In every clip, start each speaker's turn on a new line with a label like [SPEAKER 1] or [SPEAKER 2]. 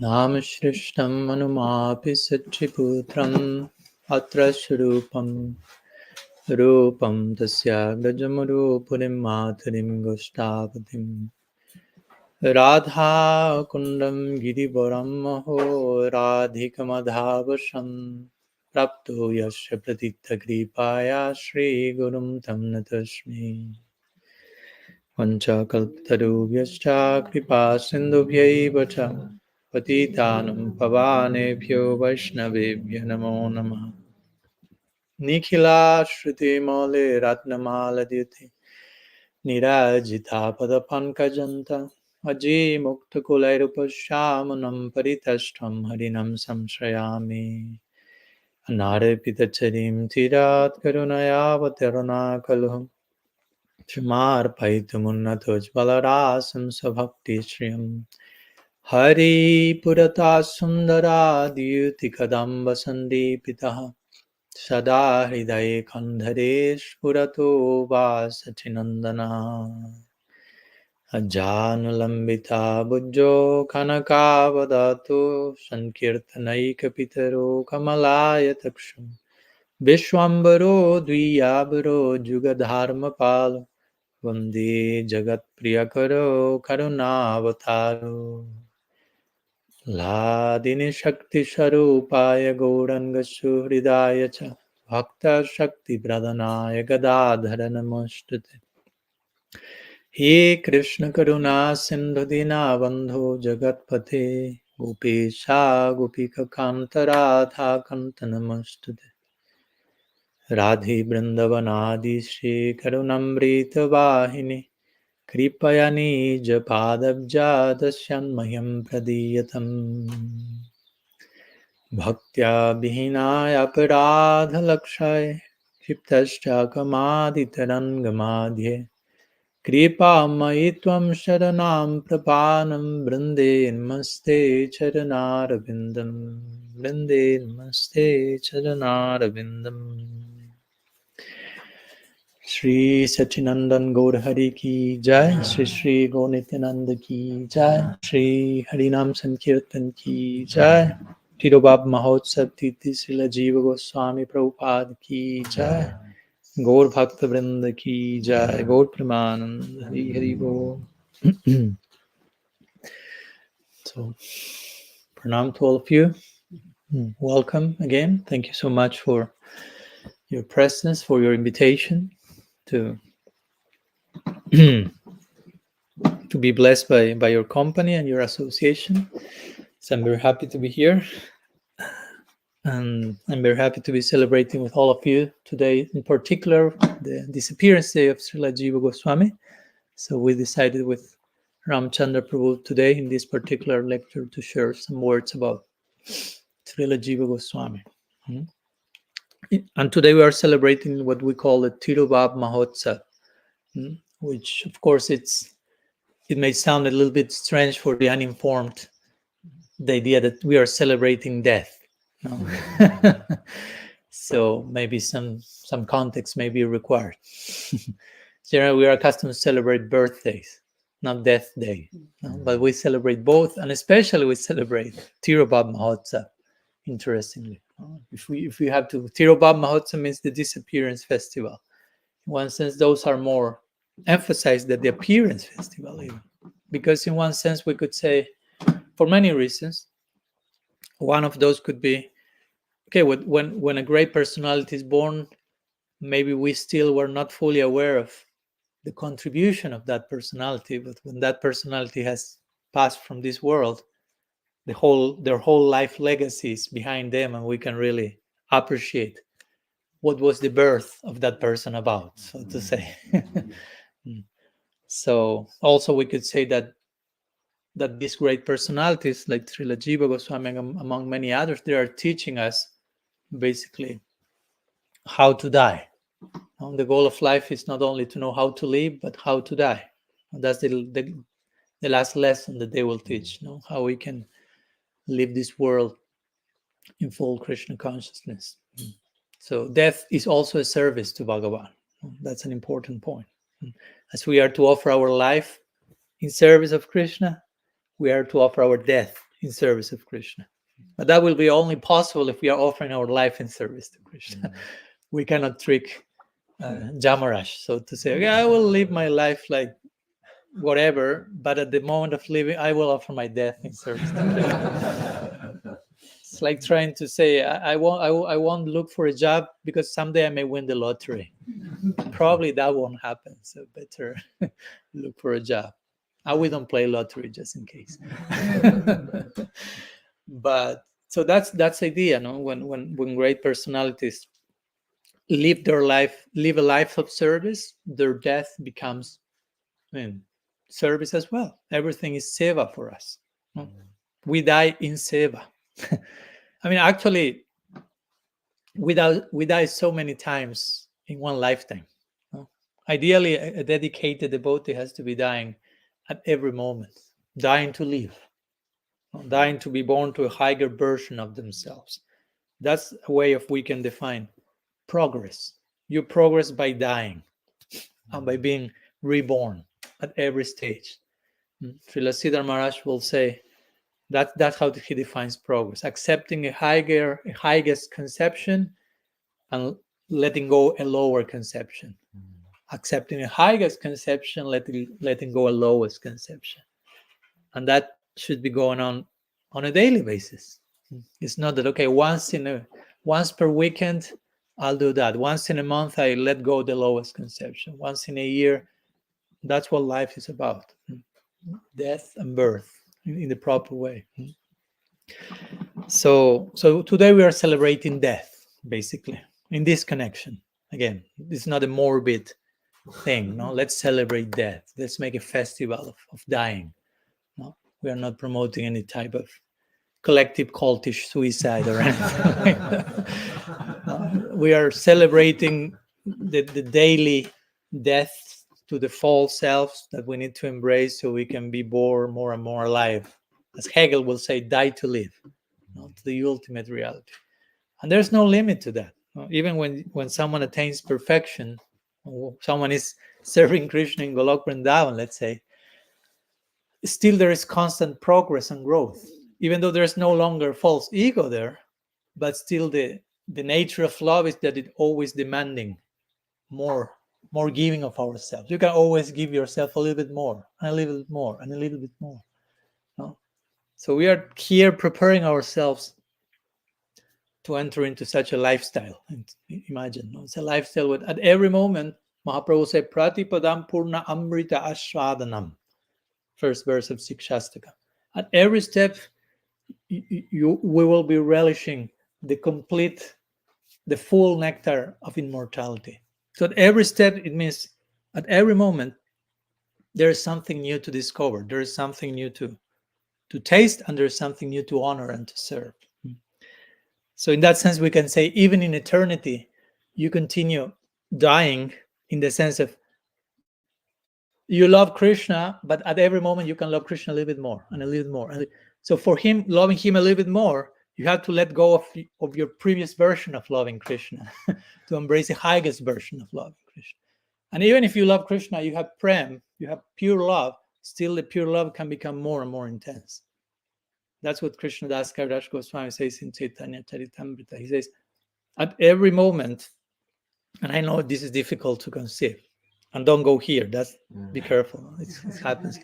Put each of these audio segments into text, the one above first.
[SPEAKER 1] Nam Shrishtam Manumapi Satriputram Atra Shrupam Rupam Tasya Gajamurupurim Matarim Goshtavatim Radha Kundam Girivaram Maho Radhikamadhavasam Prapto Yasya Pratitha Kripaya Shri Gurum Tam Natasmi Vanchakalpatarubhyascha Kripa Sindhubhyaiva cha Patitanam Pavanebhyo Vaishnavebhyo Namo Namah Nikhila Shruti Mole Ratnamala Dhyuti Nirajita Padapankajanta Aji Mukta Kulairupasyamanam Paritashtam Harinam Samshrayami Anarepitacharim Tirat Karunayavatarana Kalham Shmarpaitu Balarasam Sabhakti Shriyam Hari Purata Sundara Dyuti Kadamba Sandipitaha Sada Hridaye Kandharesh Purato Vasachinandana Ajanulambita Bujjo Kanakavadatu Sankirtanaika Pitaro Kamalaya Taksham Vishwambaro Dviyabaro Jugadharma Palo Vande Jagat Priyakaro Karunavataru Ladini Shakti Sharupaya Gauranga Suhridaya Cha Bhakta Shakti Pradhanaya Gadadhara Namostate He Krishna Karuna Sindhu Dina Bandhu Jagatpate Gopesha Gopika Kanta Radha Kanta Namostate Radhi Vrindavanadi Shri Karunamrita Vahini Kripaya Nija Padabja Dasyanmayam Pradiyatam Bhaktya Vihinaya Aparadha Lakshay Kshiptascha Kamaditarangamadhye Kripa Maitvam Sharanam Prapanam Brinde Namaste Charanarabindam Brinde Namaste Charanarabindam Shri Sachinandan Gaur Hari Ki Jai, Shri Shri Gaur Nityananda Ki Jai, Shri Harinam Sankirtan Ki Jai, Tirobhava Mahotsava Tithi Srila Jiva Goswami Prabhupada Ki Jai, Gaur Bhakta Vrinda Ki Jai, Gaur Pramanand Hari Hari Bol. So, pranam to all of you. Welcome again. Thank you so much for your presence, for your invitation to to be blessed by your company and your association. So I'm very happy to be here. And I'm very happy to be celebrating with all of you today, in particular, the disappearance day of Srila Jiva Goswami. So we decided with Ramchandra Prabhu today in this particular lecture to share some words about Srila Jiva Goswami. And today we are celebrating what we call the Tirobhava Mahotsava, which of course it may sound a little bit strange for the uninformed, the idea that we are celebrating death. No? So maybe some context may be required. Generally, we are accustomed to celebrate birthdays, not death day. No? But we celebrate both, and especially we celebrate Tirobhava Mahotsava, interestingly. If we have to, Tirobhava Mahotsava means the disappearance festival. In one sense, those are more emphasized than the appearance festival, even. Because in one sense, we could say, for many reasons, one of those could be, okay, when a great personality is born, maybe we still were not fully aware of the contribution of that personality, but when that personality has passed from this world, their whole life legacy is behind them, and we can really appreciate what was the birth of that person about, so to say. So also we could say that these great personalities like Srila Jiva Goswami, among many others, they are teaching us basically how to die. The goal of life is not only to know how to live, but how to die. And that's the last lesson that they will teach, how we can live this world in full Krishna consciousness. So death is also a service to Bhagavan. That's an important point. As we are to offer our life in service of Krishna, we are to offer our death in service of Krishna. But that will be only possible if we are offering our life in service to Krishna. We cannot trick Jamaraj, so to say, okay, I will live my life like whatever, but at the moment of living, I will offer my death in service to Krishna. It's like trying to say, I won't look for a job because someday I may win the lottery. Probably that won't happen, so better look for a job. We don't play lottery just in case. But so that's the idea, no? When great personalities live a life of service, their death becomes service as well. Everything is seva for us. No? We die in seva. I mean, actually, we die so many times in one lifetime. No? Ideally, a dedicated devotee has to be dying at every moment, dying to live, dying to be born to a higher version of themselves. That's a way of we can define progress. You progress by dying and by being reborn at every stage. Srila Siddhar Maharaj will say that's how he defines progress: accepting a highest conception and letting go a lower conception. Accepting a highest conception, letting go a lowest conception. And that should be going on a daily basis. It's not that, okay, once per weekend, I'll do that. Once in a month, I let go the lowest conception. Once in a year, that's what life is about. Death and birth in the proper way. So today we are celebrating death, basically, in this connection. Again, it's not a morbid thing. No, let's celebrate death. Let's make a festival of dying. No, we are not promoting any type of collective cultish suicide or anything like that. We are celebrating the daily death to the false selves that we need to embrace so we can be born more and more alive. As Hegel will say, die to live, to the ultimate reality. And there's no limit to that. Even when someone attains perfection, someone is serving Krishna in Golok Vrindavan, let's say, still there is constant progress and growth. Even though there's no longer false ego there, but still the nature of love is that it's always demanding more giving of ourselves. You can always give yourself a little bit more, and a little bit more, and a little bit more. No? So we are here preparing ourselves to enter into such a lifestyle. And imagine, it's a lifestyle with, at every moment, Mahaprabhu said, Pratipadam Purna Amrita Ashwadanam. First verse of Sikshastaka. At every step, we will be relishing the full nectar of immortality. So at every step, it means at every moment, there is something new to discover. There is something new to taste, and there is something new to honor and to serve. So in that sense, we can say, even in eternity, you continue dying in the sense of you love Krishna, but at every moment you can love Krishna a little bit more and a little bit more. So for him, loving him a little bit more, you have to let go of your previous version of loving Krishna to embrace the highest version of loving Krishna. And even if you love Krishna, you have prem, you have pure love, still the pure love can become more and more intense. That's what Krishna Das Kaviraj Goswami says in Chaitanya Charitamrita. He says, at every moment, and I know this is difficult to conceive, and don't go here, be careful, it happens.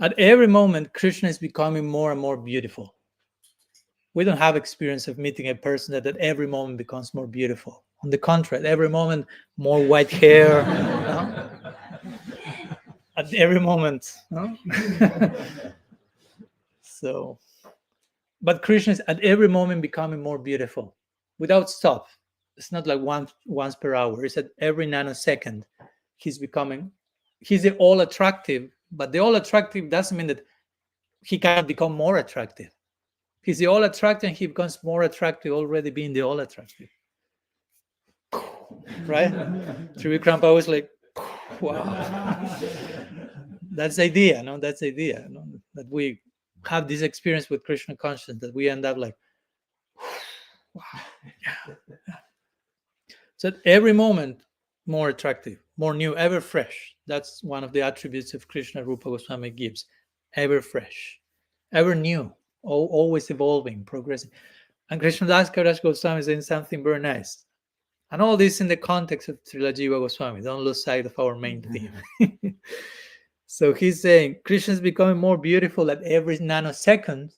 [SPEAKER 1] At every moment, Krishna is becoming more and more beautiful. We don't have experience of meeting a person that at every moment becomes more beautiful. On the contrary, at every moment, more white hair. At every moment. So, but Krishna is at every moment becoming more beautiful, without stop. It's not like once per hour. It's at every nanosecond. He's the all attractive, but the all attractive doesn't mean that he cannot become more attractive. He's the all attractive, and he becomes more attractive already being the all attractive. Right? Trivikram Prabhu was like, wow. That's the idea, no? That's the idea, no? That we have this experience with Krishna consciousness, that we end up like, wow. Yeah. So at every moment, more attractive, more new, ever fresh. That's one of the attributes of Krishna Rupa Goswami gives. Ever fresh, ever new. always evolving, progressing. And Krishnadas Kaviraj Goswami is saying something very nice. And all this in the context of Srila Jiva Goswami. Don't lose sight of our main theme. So he's saying Krishna is becoming more beautiful at every nanosecond,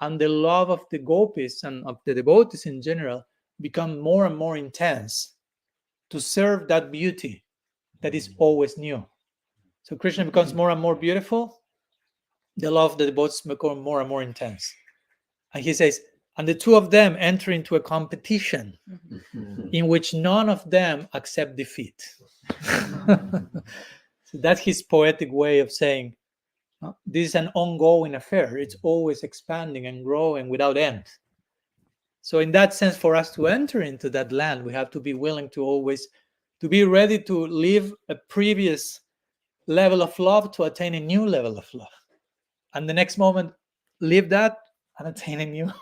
[SPEAKER 1] and the love of the gopis and of the devotees in general become more and more intense to serve that beauty that is always new. So Krishna becomes more and more beautiful, the love of the devotees becomes more and more intense. And he says, and the two of them enter into a competition in which none of them accept defeat. So that's his poetic way of saying, this is an ongoing affair. It's always expanding and growing without end. So in that sense, for us to enter into that land, we have to be willing to always, to be ready to leave a previous level of love to attain a new level of love. And the next moment, leave that and attain a new.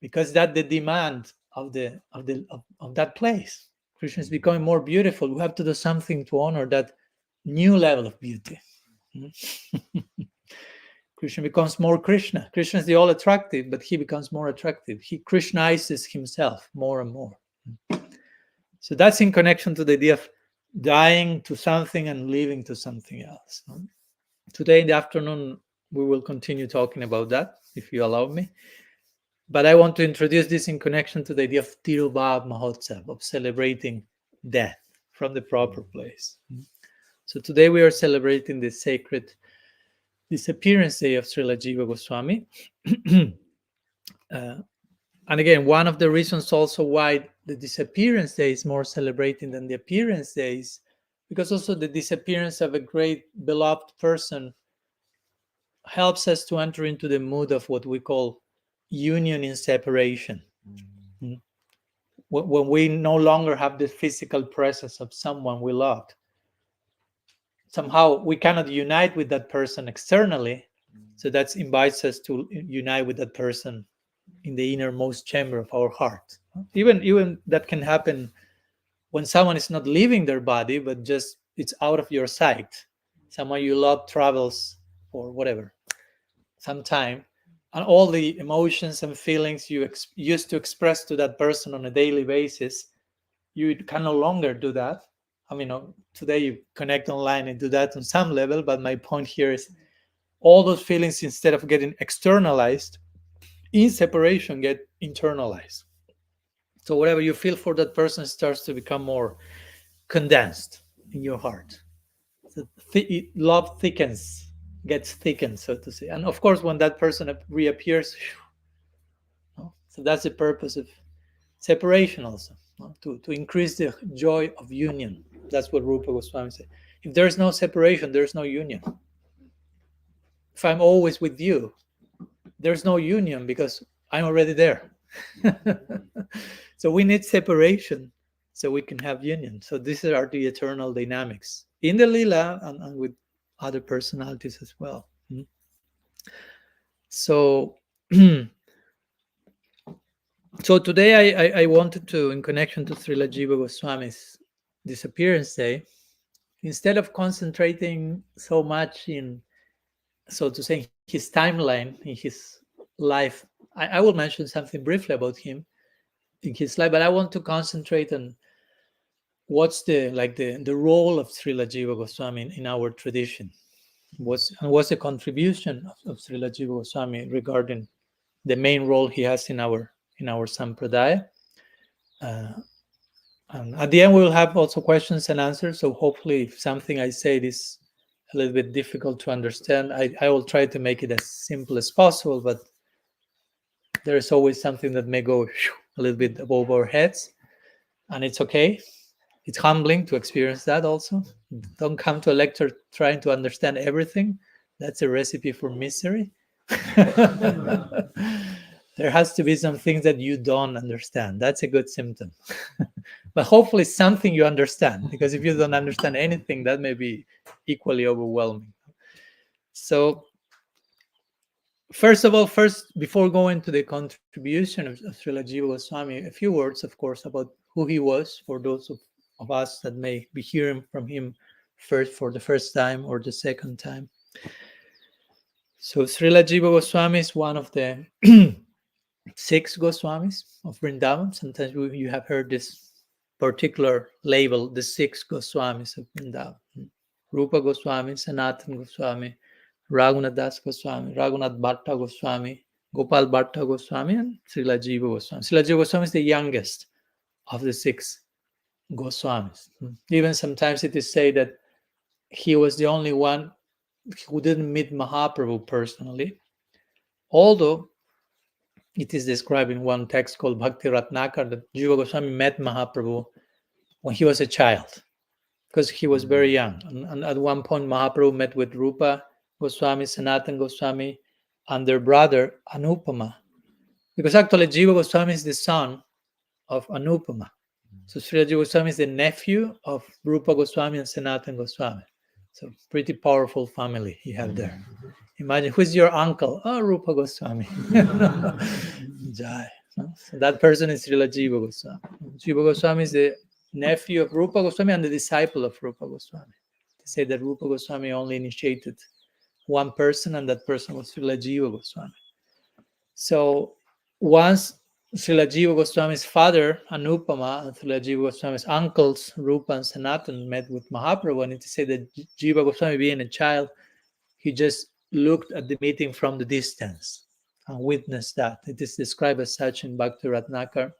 [SPEAKER 1] Because that's the demand of that place. Krishna is becoming more beautiful. We have to do something to honor that new level of beauty. Krishna becomes more Krishna. Krishna is the all attractive, but he becomes more attractive. He Krishnizes himself more and more. So that's in connection to the idea of dying to something and living to something else. Today in the afternoon, we will continue talking about that, if you allow me. But I want to introduce this in connection to the idea of Tirobhava Mahotsava, of celebrating death from the proper place. So today we are celebrating the sacred disappearance day of Srila Jiva Goswami. And again, one of the reasons also why the disappearance day is more celebrating than the appearance days, because also the disappearance of a great beloved person helps us to enter into the mood of what we call union in separation. When we no longer have the physical presence of someone we loved, somehow we cannot unite with that person externally, so that invites us to unite with that person in the innermost chamber of our heart. Even that can happen when someone is not leaving their body, but just it's out of your sight. Someone you love travels or whatever, some time, and all the emotions and feelings you used to express to that person on a daily basis, you can no longer do that. I mean, today you connect online and do that on some level, but my point here is all those feelings, instead of getting externalized, in separation get internalized. So whatever you feel for that person starts to become more condensed in your heart. So love thickens, gets thickened, so to say. And of course, when that person reappears, so that's the purpose of separation also, to increase the joy of union. That's what Rupa Goswami said. If there's no separation, there's no union. If I'm always with you, there's no union because I'm already there. So we need separation so we can have union. So these are the eternal dynamics in the Lila and with other personalities as well. So so today I wanted to, in connection to Srila Jiva Goswami's disappearance day, instead of concentrating so much in, so to say, his timeline in his life, I will mention something briefly about him in his life, but I want to concentrate on what's the role of Srila Jiva Goswami in our tradition. What's the contribution of Srila Jiva Goswami regarding the main role he has in our Sampradaya. And at the end, we will have also questions and answers. So hopefully, if something I say is a little bit difficult to understand, I will try to make it as simple as possible. But there is always something that may go a little bit above our heads, and it's okay. It's humbling to experience that also. Don't come to a lecture trying to understand everything. That's a recipe for misery. There has to be some things that you don't understand. That's a good symptom. But hopefully something you understand, because if you don't understand anything, that may be equally overwhelming. So first of all, before going to the contribution of Srila Jiva Goswami, a few words, of course, about who he was for those of us that may be hearing from him for the first time or the second time. So Srila Jiva Goswami is one of the Six Goswamis of Vrindavan. Sometimes you have heard this particular label, the Six Goswamis of Vrindavan. Rupa Goswami, Sanatan Goswami, Raghunath Das Goswami, Raghunath Bhatta Goswami, Gopal Bhatta Goswami, and Srila Jiva Goswami. Srila Jiva Goswami is the youngest of the six Goswamis. Even sometimes it is said that he was the only one who didn't meet Mahaprabhu personally, although it is described in one text called Bhakti Ratnakar that Jiva Goswami met Mahaprabhu when he was a child, because he was very young. And at one point, Mahaprabhu met with Rupa Goswami, Sanatan Goswami, and their brother Anupama, because actually Jiva Goswami is the son of Anupama. So Srila Jiva Goswami is the nephew of Rupa Goswami and Sanatan Goswami. So pretty powerful family you have there. Imagine, who's your uncle? Oh, Rupa Goswami. Jai. So that person is Srila Jiva Goswami. Jiva Goswami is the nephew of Rupa Goswami and the disciple of Rupa Goswami. They say that Rupa Goswami only initiated one person, and that person was Srila Jiva Goswami. So once Srila Jiva Goswami's father, Anupama, and Srila Jiva Goswami's uncles, Rupa and Sanatan, met with Mahaprabhu, and it is said that Jiva Goswami, being a child, he just looked at the meeting from the distance and witnessed that. It is described as such in Bhakti Ratnakar.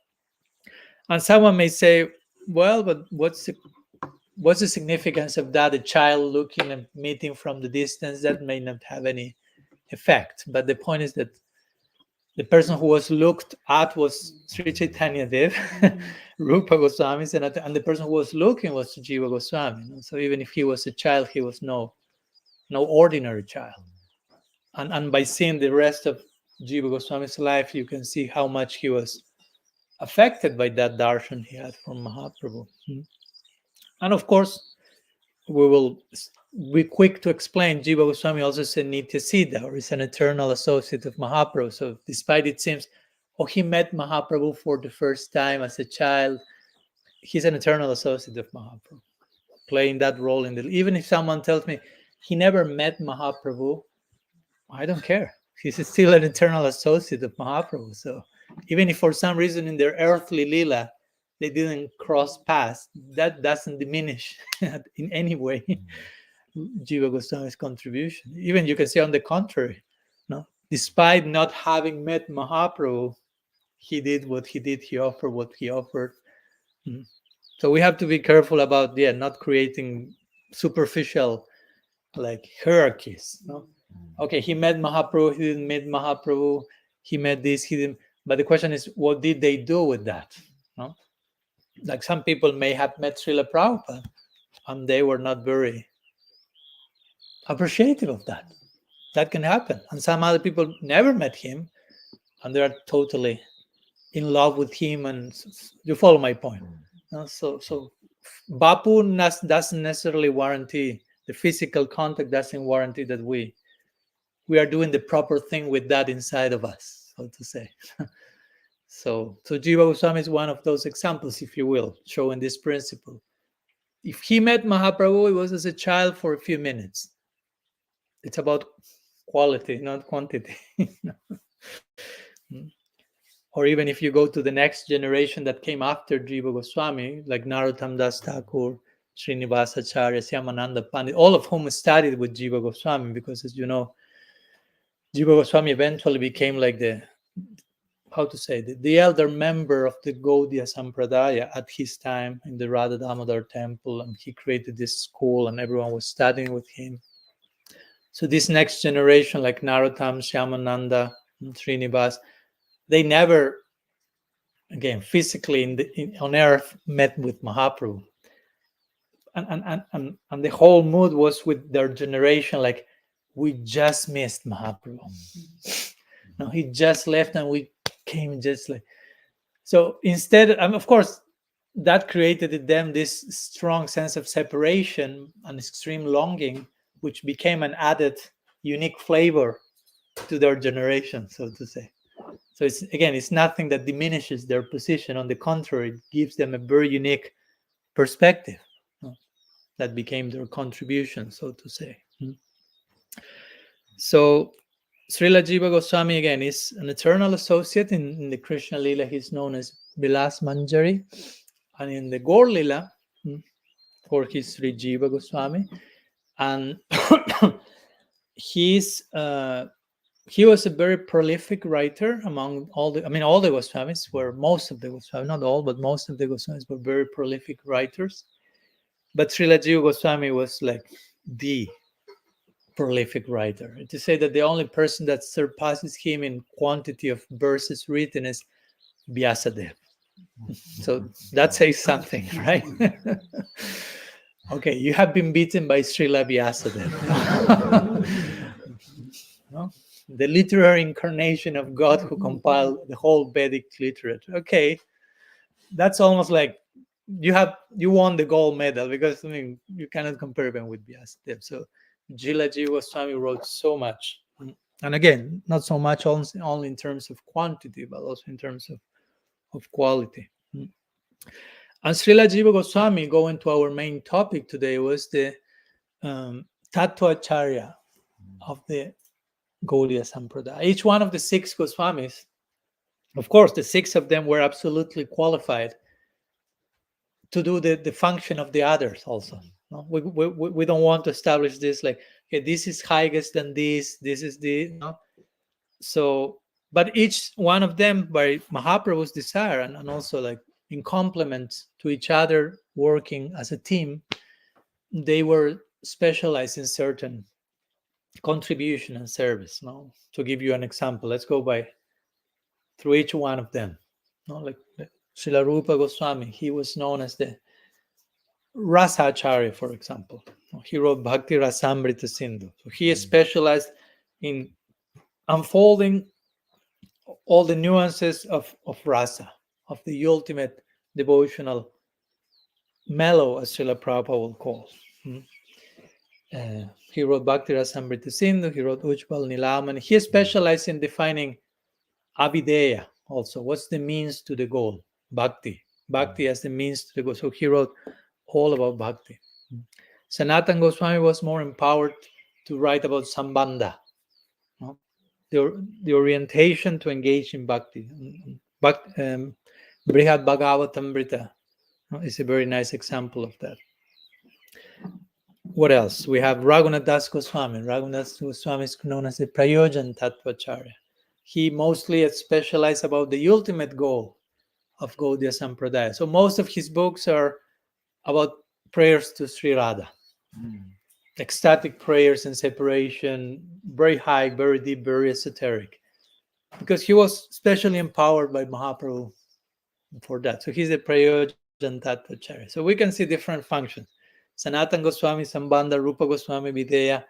[SPEAKER 1] And someone may say, well, but what's the significance of that? A child looking and meeting from the distance, that may not have any effect. But the point is that the person who was looked at was Sri Chaitanya Dev, Rupa Goswami, and the person who was looking was Jiva Goswami. So even if he was a child, he was no ordinary child. And by seeing the rest of Jiva Goswami's life, you can see how much he was affected by that darshan he had from Mahaprabhu. And of course, we will be quick to explain, Jiva Goswami also is a Nitya Siddha, or is an eternal associate of Mahaprabhu. So despite it seems, he met Mahaprabhu for the first time as a child, he's an eternal associate of Mahaprabhu, playing that role even if someone tells me he never met Mahaprabhu, I don't care. He's still an eternal associate of Mahaprabhu. So even if for some reason in their earthly lila they didn't cross paths, that doesn't diminish in any way Jiva Goswami's contribution. Even you can say on the contrary, despite not having met Mahaprabhu, he did what he did, he offered what he offered. So we have to be careful about not creating superficial hierarchies. Okay, he met Mahaprabhu, he didn't meet Mahaprabhu, he met this, he didn't. But the question is, what did they do with that? Like some people may have met Srila Prabhupada and they were not very appreciative of that. That can happen. And some other people never met him and they are totally in love with him. And you follow my point. So Bapu doesn't necessarily warranty, the physical contact doesn't warranty that we are doing the proper thing with that inside of us, so to say. So Jiva Goswami is one of those examples, if you will, showing this principle. If he met Mahaprabhu, it was as a child for a few minutes. It's about quality, not quantity. Or even if you go to the next generation that came after Jiva Goswami, like Narottam Das Thakur, Srinivasa Acharya, Syamananda Pandit, all of whom studied with Jiva Goswami, because as you know, Jiva Goswami eventually became like the elder member of the Gaudiya Sampradaya at his time in the Radha Damodar temple, and he created this school and everyone was studying with him. So this next generation, like Narottam, Shyamananda, and Srinivas, they never, again, physically on earth met with Mahaprabhu. And the whole mood was with their generation, like, we just missed Mahaprabhu. No, he just left and we came just like. So instead, of course, that created in them this strong sense of separation and extreme longing, which became an added unique flavor to their generation, so to say. So it's nothing that diminishes their position. On the contrary, it gives them a very unique perspective that became their contribution, so to say. So Srila Jiva Goswami again is an eternal associate in the Krishna Lila. He's known as Vilas Manjari, and in the Gaur Lila, for his Sri Jiva Goswami, and he was a very prolific writer among all the Goswamis were, most of the Goswamis, not all, but most of the Goswamis were very prolific writers. But Srila Jiva Goswami was like the prolific writer. To say that the only person that surpasses him in quantity of verses written is Vyasadeva. So that says something, right? Okay, you have been beaten by Srila Vyasadeva. No? The literary incarnation of God who compiled the whole Vedic literature. Okay, that's almost like you won the gold medal, because you cannot compare them with Vyasadeva. So Srila Jiva Goswami wrote so much, and again, not so much only in terms of quantity, but also in terms of quality. And Srila Jiva Goswami, going to our main topic today, was the Tattva-acarya of the Gaudiya Sampradaya. Each one of the 6 Goswamis, of course, the 6 of them were absolutely qualified to do the function of the others also. No? We don't want to establish this like, okay, this is highest than this is the, no? So, but each one of them, by Mahaprabhu's desire, and also like in complement to each other, working as a team, they were specialized in certain contribution and service. No, to give you an example, let's go through each one of them. No, like Srila Rupa Goswami, he was known as the Rasa-acharya, for example. He wrote Bhakti Rasamrita Sindhu. So he is specialized in unfolding all the nuances of rasa, of the ultimate devotional mellow, as Srila Prabhupada will call. He wrote Bhakti Rasamrita Sindhu, he wrote Ujjval Nilaman. He specialized in defining avideya also. What's the means to the goal? Bhakti. Bhakti as the means to the goal. So he wrote all about bhakti. Sanatana Goswami was more empowered to write about sambandha, no? the orientation to engage in bhakti. Brihad Bhagavatamrita is a very nice example of that. What else? We have Raghunath Das Goswami. Raghunath Das Goswami is known as the Prayojan Tattva-acharya. He mostly specialized about the ultimate goal of Gaudiya Sampradaya. So most of his books are about prayers to Sri Radha. Ecstatic prayers and separation, very high, very deep, very esoteric. Because he was specially empowered by Mahaprabhu for that. So he's a Prayojan Tattva-acharya. So we can see different functions. Sanatana Goswami, Sambandha, Rupa Goswami, Videya,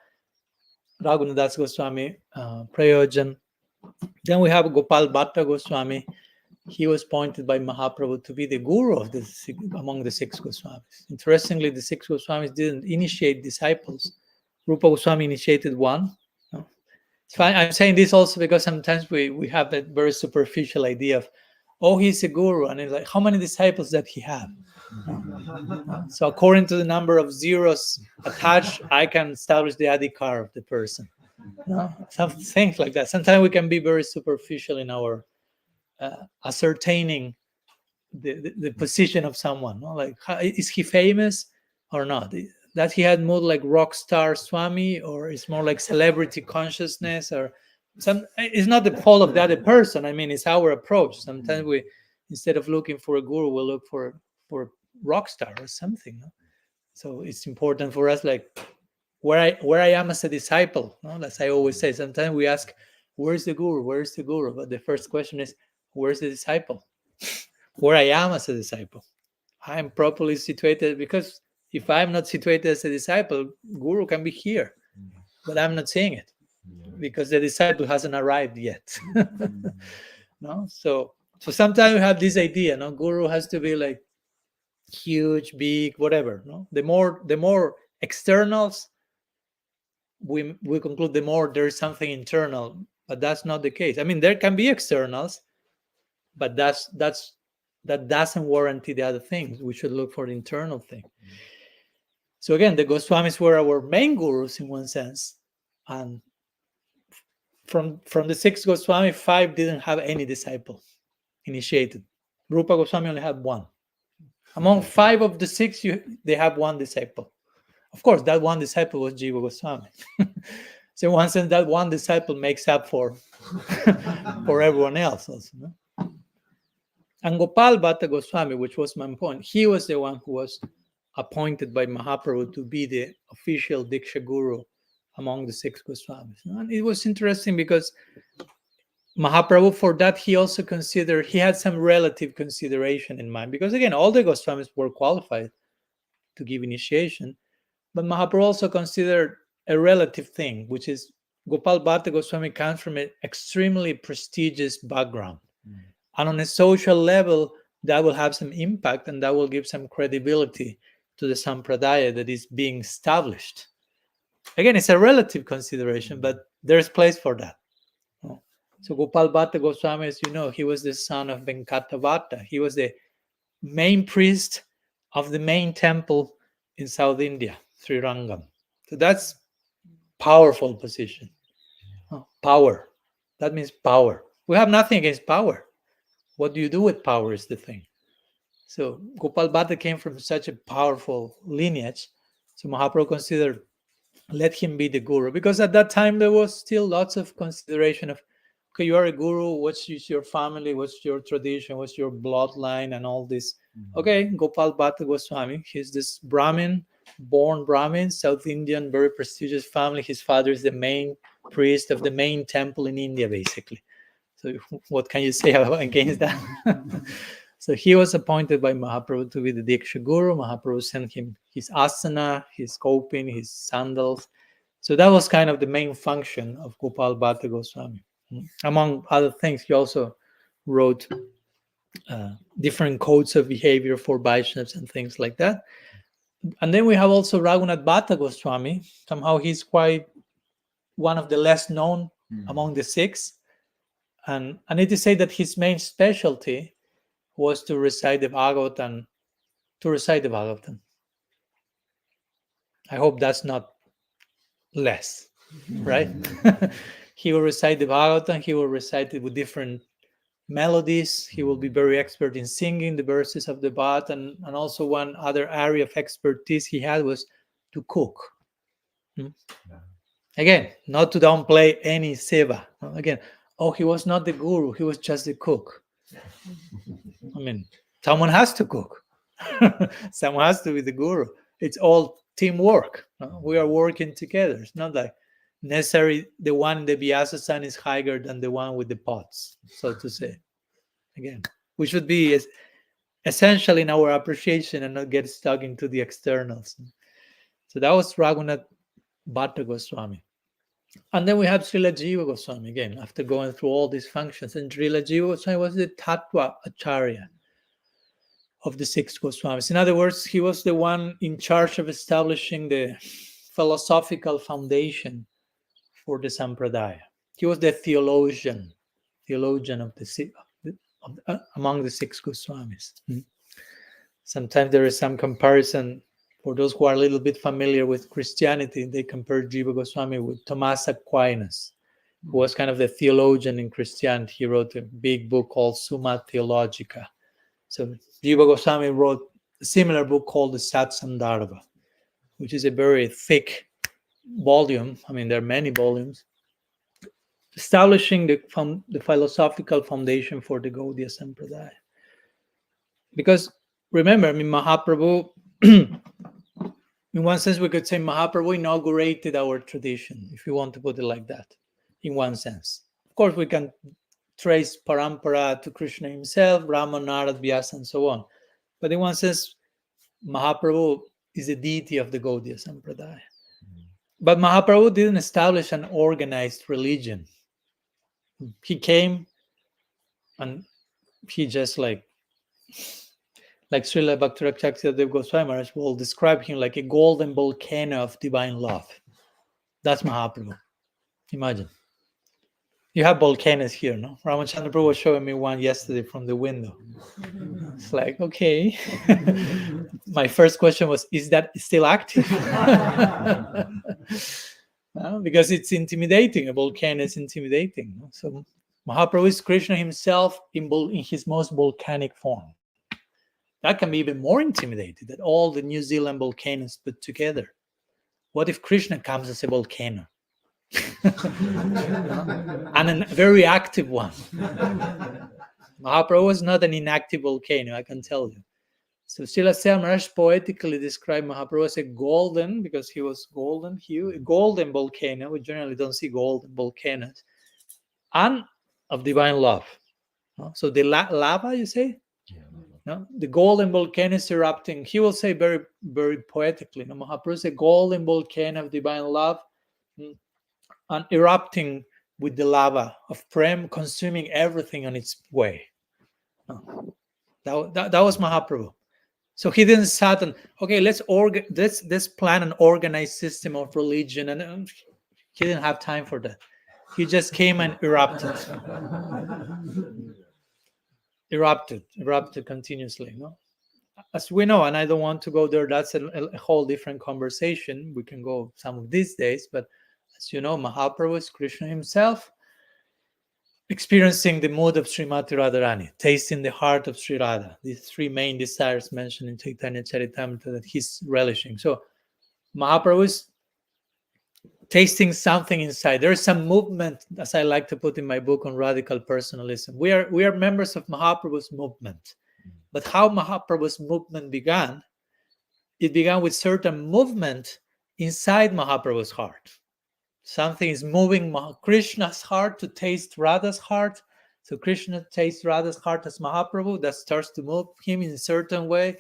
[SPEAKER 1] Raghunath Das Goswami, Prayojan. Then we have Gopal Bhatta Goswami. He was appointed by Mahaprabhu to be the guru of among the 6 Goswamis. Interestingly, the 6 Goswamis didn't initiate disciples. Rupa Goswami initiated one. No? It's fine. I'm saying this also because sometimes we have that very superficial idea of, oh, he's a guru, and it's like, how many disciples did he have? So according to the number of zeros attached, I can establish the adhikar of the person. No? Some things like that. Sometimes we can be very superficial in our ascertaining the position of someone. No? Like, is he famous or not? That he had more like rock star Swami, or it's more like celebrity consciousness, or it's not the fault of the other person. I mean, it's our approach. Sometimes we, instead of looking for a guru, we'll look for a rock star or something. No? So it's important for us, like where I am as a disciple. No? As I always say, sometimes we ask, where's the guru? Where's the guru? But the first question is, where's the disciple? Where I am as a disciple. I'm properly situated, because if I'm not situated as a disciple, guru can be here, but I'm not seeing it because the disciple hasn't arrived yet. No, so sometimes we have this idea, no, guru has to be like huge, big, whatever. No, the more externals we conclude, the more there is something internal, but that's not the case. I mean, there can be externals, but that doesn't warranty the other things. We should look for the internal thing. So again, the Goswamis were our main gurus in one sense, and from the 6 Goswami, 5 didn't have any disciple initiated. Rupa Goswami only had 1. Among 5 of the 6, they have 1 disciple. Of course, that 1 disciple was Jiva Goswami. So in one sense, that 1 disciple makes up for everyone else also. No? And Gopal Bhatta Goswami, which was my point, he was the one who was appointed by Mahaprabhu to be the official Diksha Guru among the 6 Goswamis. And it was interesting because Mahaprabhu, for that, he also considered, he had some relative consideration in mind. Because again, all the Goswamis were qualified to give initiation. But Mahaprabhu also considered a relative thing, which is Gopal Bhatta Goswami comes from an extremely prestigious background. And on a social level, that will have some impact and that will give some credibility to the Sampradaya that is being established. Again, it's a relative consideration, but there's place for that. So Gopal Bhatta Goswami, as you know, he was the son of Venkata Bhatta. He was the main priest of the main temple in South India, Srirangam. So that's powerful position. Power. That means power. We have nothing against power. What do you do with power is the thing. So Gopal Bhatta came from such a powerful lineage. So Mahaprabhu considered, let him be the guru. Because at that time, there was still lots of consideration of, okay, you are a guru, what's your family, what's your tradition, what's your bloodline and all this. Okay, Gopal Bhatta Goswami, he's this Brahmin, born Brahmin, South Indian, very prestigious family. His father is the main priest of the main temple in India, basically. So what can you say against that? So he was appointed by Mahaprabhu to be the Diksha Guru. Mahaprabhu sent him his asana, his kopin, his sandals. So that was kind of the main function of Gopal Bhatta Goswami. Among other things, he also wrote different codes of behavior for Vaishnavas and things like that. And then we have also Raghunath Bhatta Goswami. Somehow he's quite one of the less known among the 6. And I need to say that his main specialty was to recite the Bhagavatam. I hope that's not less, right? He will recite the Bhagavatam. He will recite it with different melodies. He will be very expert in singing the verses of the Bhagavatam. And also one other area of expertise he had was to cook. Again, not to downplay any seva. Again, he was not the guru. He was just the cook. I mean, someone has to cook. Someone has to be the guru. It's all teamwork. We are working together. It's not like necessarily the one in the Vyasa-san is higher than the one with the pots, so to say. Again, we should be essential in our appreciation and not get stuck into the externals. So that was Raghunath Bhatta Goswami. And then we have Srila Jiva Goswami again, after going through all these functions. And Srila Jiva Goswami was the Tattva-acarya of the 6 Goswamis. In other words, he was the one in charge of establishing the philosophical foundation for the Sampradaya. He was the theologian of among the 6 Goswamis. Sometimes there is some comparison. For those who are a little bit familiar with Christianity, they compare Jiva Goswami with Thomas Aquinas, who was kind of the theologian in Christianity. He wrote a big book called Summa Theologica. So Jiva Goswami wrote a similar book called the Sat Sandarbhas, which is a very thick volume. I mean, there are many volumes, establishing the philosophical foundation for the Gaudiya Sampradaya. Because remember, I mean, Mahaprabhu, in one sense, we could say Mahaprabhu inaugurated our tradition, if you want to put it like that, in one sense. Of course, we can trace parampara to Krishna himself, Brahma, Narad, Vyasa, and so on. But in one sense, Mahaprabhu is the deity of the Gaudiya Sampradaya. But Mahaprabhu didn't establish an organized religion. He came and he just like Srila Bhakti-Rakshakshadeva Goswami Maharaj will describe him like a golden volcano of divine love. That's Mahaprabhu. Imagine. You have volcanoes here, no? Ramachandra Prabhu was showing me one yesterday from the window. It's like, okay. My first question was, is that still active? because it's intimidating. A volcano is intimidating. So Mahaprabhu is Krishna himself in his most volcanic form. That can be even more intimidating than all the New Zealand volcanoes put together. What if Krishna comes as a volcano? And a very active one. Mahaprabhu was not an inactive volcano, I can tell you. So Srila Maharaj poetically described Mahaprabhu as a golden, because he was golden hue, a golden volcano. We generally don't see golden volcanoes, and of divine love. So the lava, you say? No? The golden volcano is erupting. He will say very, very poetically, Mahaprabhu is a golden volcano of divine love, and erupting with the lava of prem, consuming everything on its way. That was Mahaprabhu. So he didn't sat and, okay, let's plan an organized system of religion, and he didn't have time for that. He just came and erupted continuously. As we know, and I don't want to go there, that's a whole different conversation. We can go some of these days, but as you know, Mahaprabhu is Krishna himself, experiencing the mood of Srimati Radharani, tasting the heart of Sri Radha. These three main desires mentioned in Chaitanya Charitamrita that he's relishing. So Mahaprabhu is tasting something inside. There's some movement, as I like to put in my book on radical personalism. We are members of Mahaprabhu's movement. But how Mahaprabhu's movement began, it began with certain movement inside Mahaprabhu's heart. Something is moving Krishna's heart to taste Radha's heart. So Krishna tastes Radha's heart as Mahaprabhu. That starts to move him in a certain way,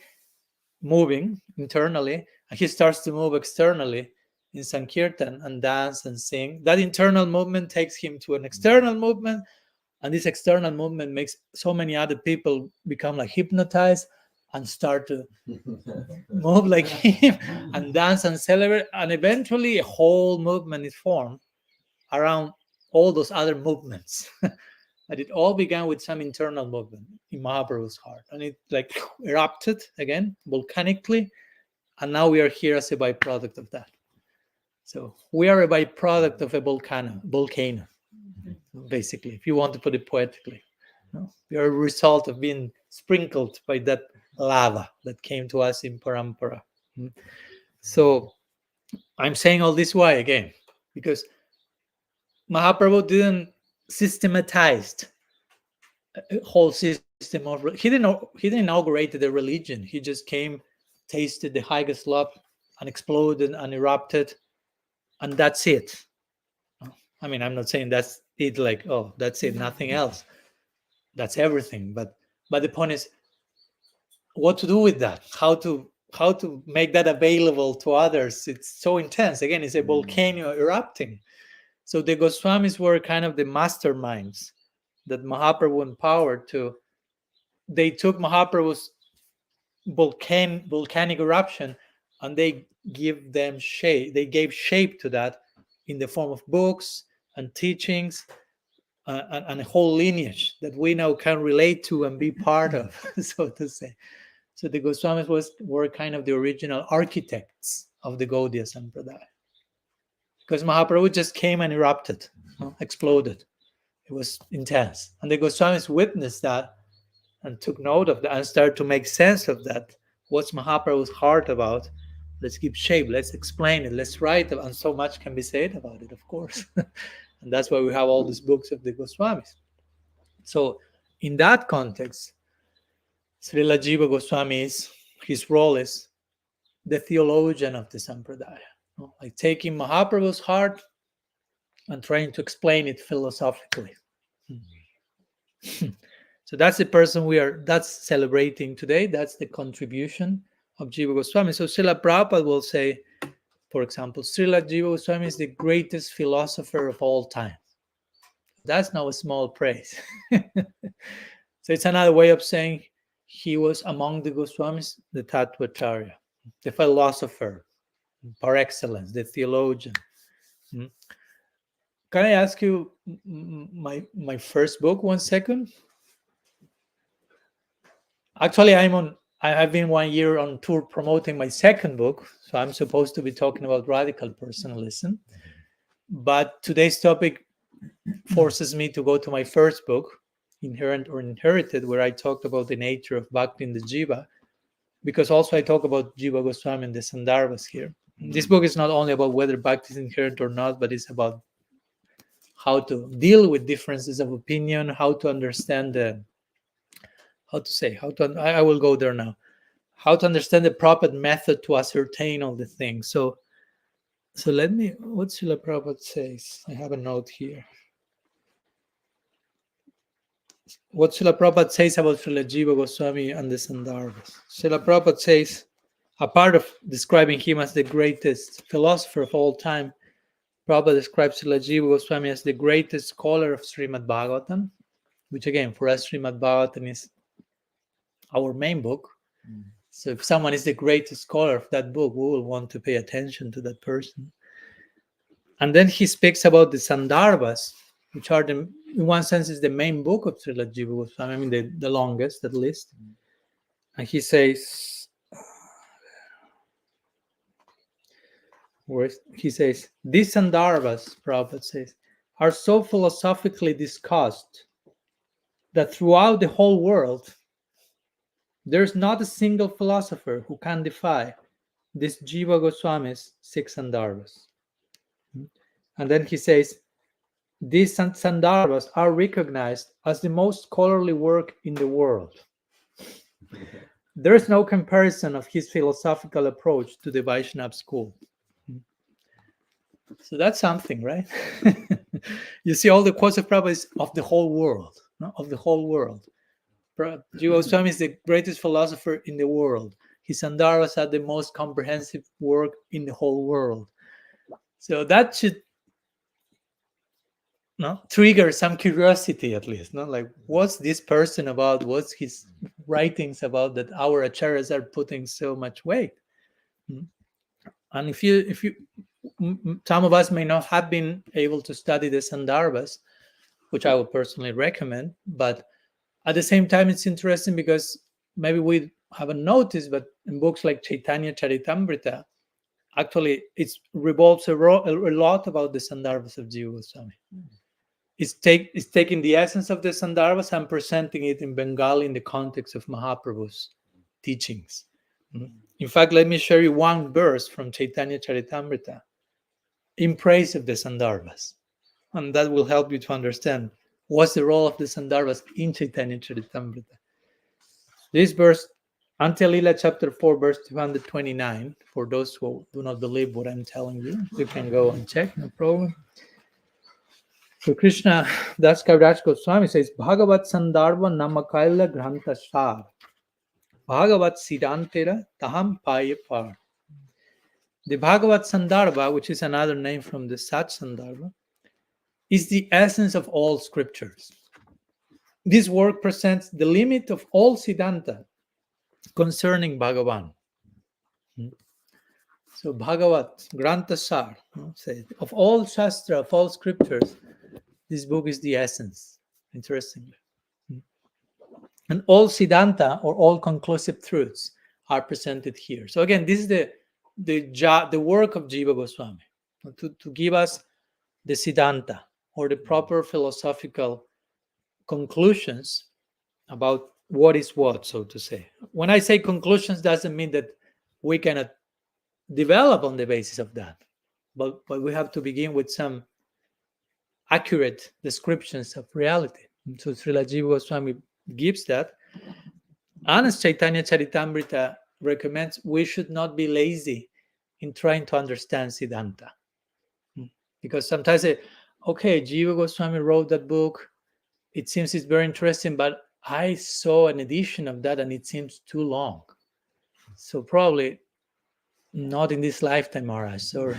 [SPEAKER 1] moving internally. And he starts to move externally in Sankirtan and dance and sing. That internal movement takes him to an external movement. And this external movement makes so many other people become like hypnotized and start to move like him and dance and celebrate. And eventually a whole movement is formed around all those other movements. But it all began with some internal movement in Mahaprabhu's heart. And it like erupted again volcanically. And now we are here as a byproduct of that. So we are a byproduct of a volcano, basically, if you want to put it poetically. We are a result of being sprinkled by that lava that came to us in parampara. So I'm saying all this why again? Because Mahaprabhu didn't systematize a whole system of. He didn't inaugurate the religion. He just came, tasted the highest love, and exploded and erupted, and that's it. I mean, I'm not saying that's it. Like, oh, that's it, nothing else. That's everything. But the point is, what to do with that? How to make that available to others? It's so intense. Again, it's a volcano erupting. So the Goswamis were kind of the masterminds that Mahaprabhu empowered to. They took Mahaprabhu's volcanic eruption and they give them shape. They gave shape to that in the form of books and teachings and a whole lineage that we now can relate to and be part of, so to say. So the Goswamis were kind of the original architects of the Gaudiya Sampradaya. Because Mahaprabhu just came and erupted, exploded. It was intense. And the Goswamis witnessed that and took note of that and started to make sense of that. What's Mahaprabhu's heart about? Let's give shape, let's explain it, let's write it. And so much can be said about it, of course. And that's why we have all these books of the Goswamis. So in that context, Srila Jiva Goswami, his role is the theologian of the Sampradaya. Like taking Mahaprabhu's heart and trying to explain it philosophically. So that's the person that's celebrating today. That's the contribution of Jiva Goswami. So Srila Prabhupada will say, for example, Srila Jiva Goswami is the greatest philosopher of all time. That's not a small praise. So it's another way of saying he was among the Goswamis, the Tattva-acarya, the philosopher par excellence, the theologian. Can I ask you my first book 1 second? Actually, I have been 1 year on tour promoting my second book, so I'm supposed to be talking about radical personalism. But today's topic forces me to go to my first book, Inherent or Inherited, where I talked about the nature of Bhakti in the Jiva, because also I talk about Jiva Goswami and the Sandarbhas here. This book is not only about whether Bhakti is inherent or not, but it's about how to deal with differences of opinion, how to understand I will go there now. How to understand the proper method to ascertain all the things. So let me, what Srila Prabhupada says. I have a note here. What Srila Prabhupada says about Srila Jiva Goswami and the Sandarbhas. Srila Prabhupada says, a part of describing him as the greatest philosopher of all time, Prabhupada describes Srila Jiva Goswami as the greatest scholar of Srimad Bhagavatam, which again, for us, Srimad Bhagavatam is our main book. So if someone is the greatest scholar of that book, we will want to pay attention to that person. And then he speaks about the Sandarbhas, which are, in one sense, is the main book of Srila Jiva Goswami, I mean the longest at least. And he says, these Sandarbhas, Prabhupada says, are so philosophically discussed that throughout the whole world, there's not a single philosopher who can defy this Jiva Goswami's 6 Sandarbhas. And then he says, these Sandarbhas are recognized as the most scholarly work in the world. There is no comparison of his philosophical approach to the Vaishnava school. So that's something, right? You see, all the quotes of Prabhupada is of the whole world, no? Of the whole world. Jiva Goswami is the greatest philosopher in the world. His Sandarbhas are the most comprehensive work in the whole world. So that should trigger some curiosity, at least. Like, what's this person about? What's his writings about that our acharyas are putting so much weight? And if you some of us may not have been able to study the Sandarbhas, which I would personally recommend, but at the same time, it's interesting because maybe we haven't noticed, but in books like Chaitanya Charitamrita, actually it revolves a lot about the Sandarbhas of Jiva Goswami. It's taking the essence of the Sandarbhas and presenting it in Bengali in the context of Mahaprabhu's teachings. In fact, let me share you one verse from Chaitanya Charitamrita in praise of the Sandarbhas. And that will help you to understand what's the role of the Sandarbhas in Chaitanya Charitamrita. This verse, Antya-lila chapter 4, verse 229, for those who do not believe what I'm telling you, you can go and check, no problem. So Krishna Das Kaviraj Goswami says, Bhagavat Sandarbha Namakaila Granta Shar, Bhagavat Siddhantera Taham Paya Par. The Bhagavat Sandarbha, which is another name from the Sat Sandarbha, is the essence of all scriptures. This work presents the limit of all Siddhanta concerning Bhagavan. So Bhagavat, Granta Sar, of all Shastra, of all scriptures, this book is the essence, interestingly. And all Siddhanta, or all conclusive truths, are presented here. So again, this is the work of Jiva Goswami, to give us the Siddhanta, or the proper philosophical conclusions about what is what, so to say. When I say conclusions, doesn't mean that we cannot develop on the basis of that, but we have to begin with some accurate descriptions of reality. And so Srila Jiva Goswami gives that. And as Chaitanya Charitamrita recommends, we should not be lazy in trying to understand Siddhanta. Because sometimes I say, okay, Jiva Goswami wrote that book. It seems it's very interesting, but I saw an edition of that and it seems too long. So probably not in this lifetime, Maharaj, sorry.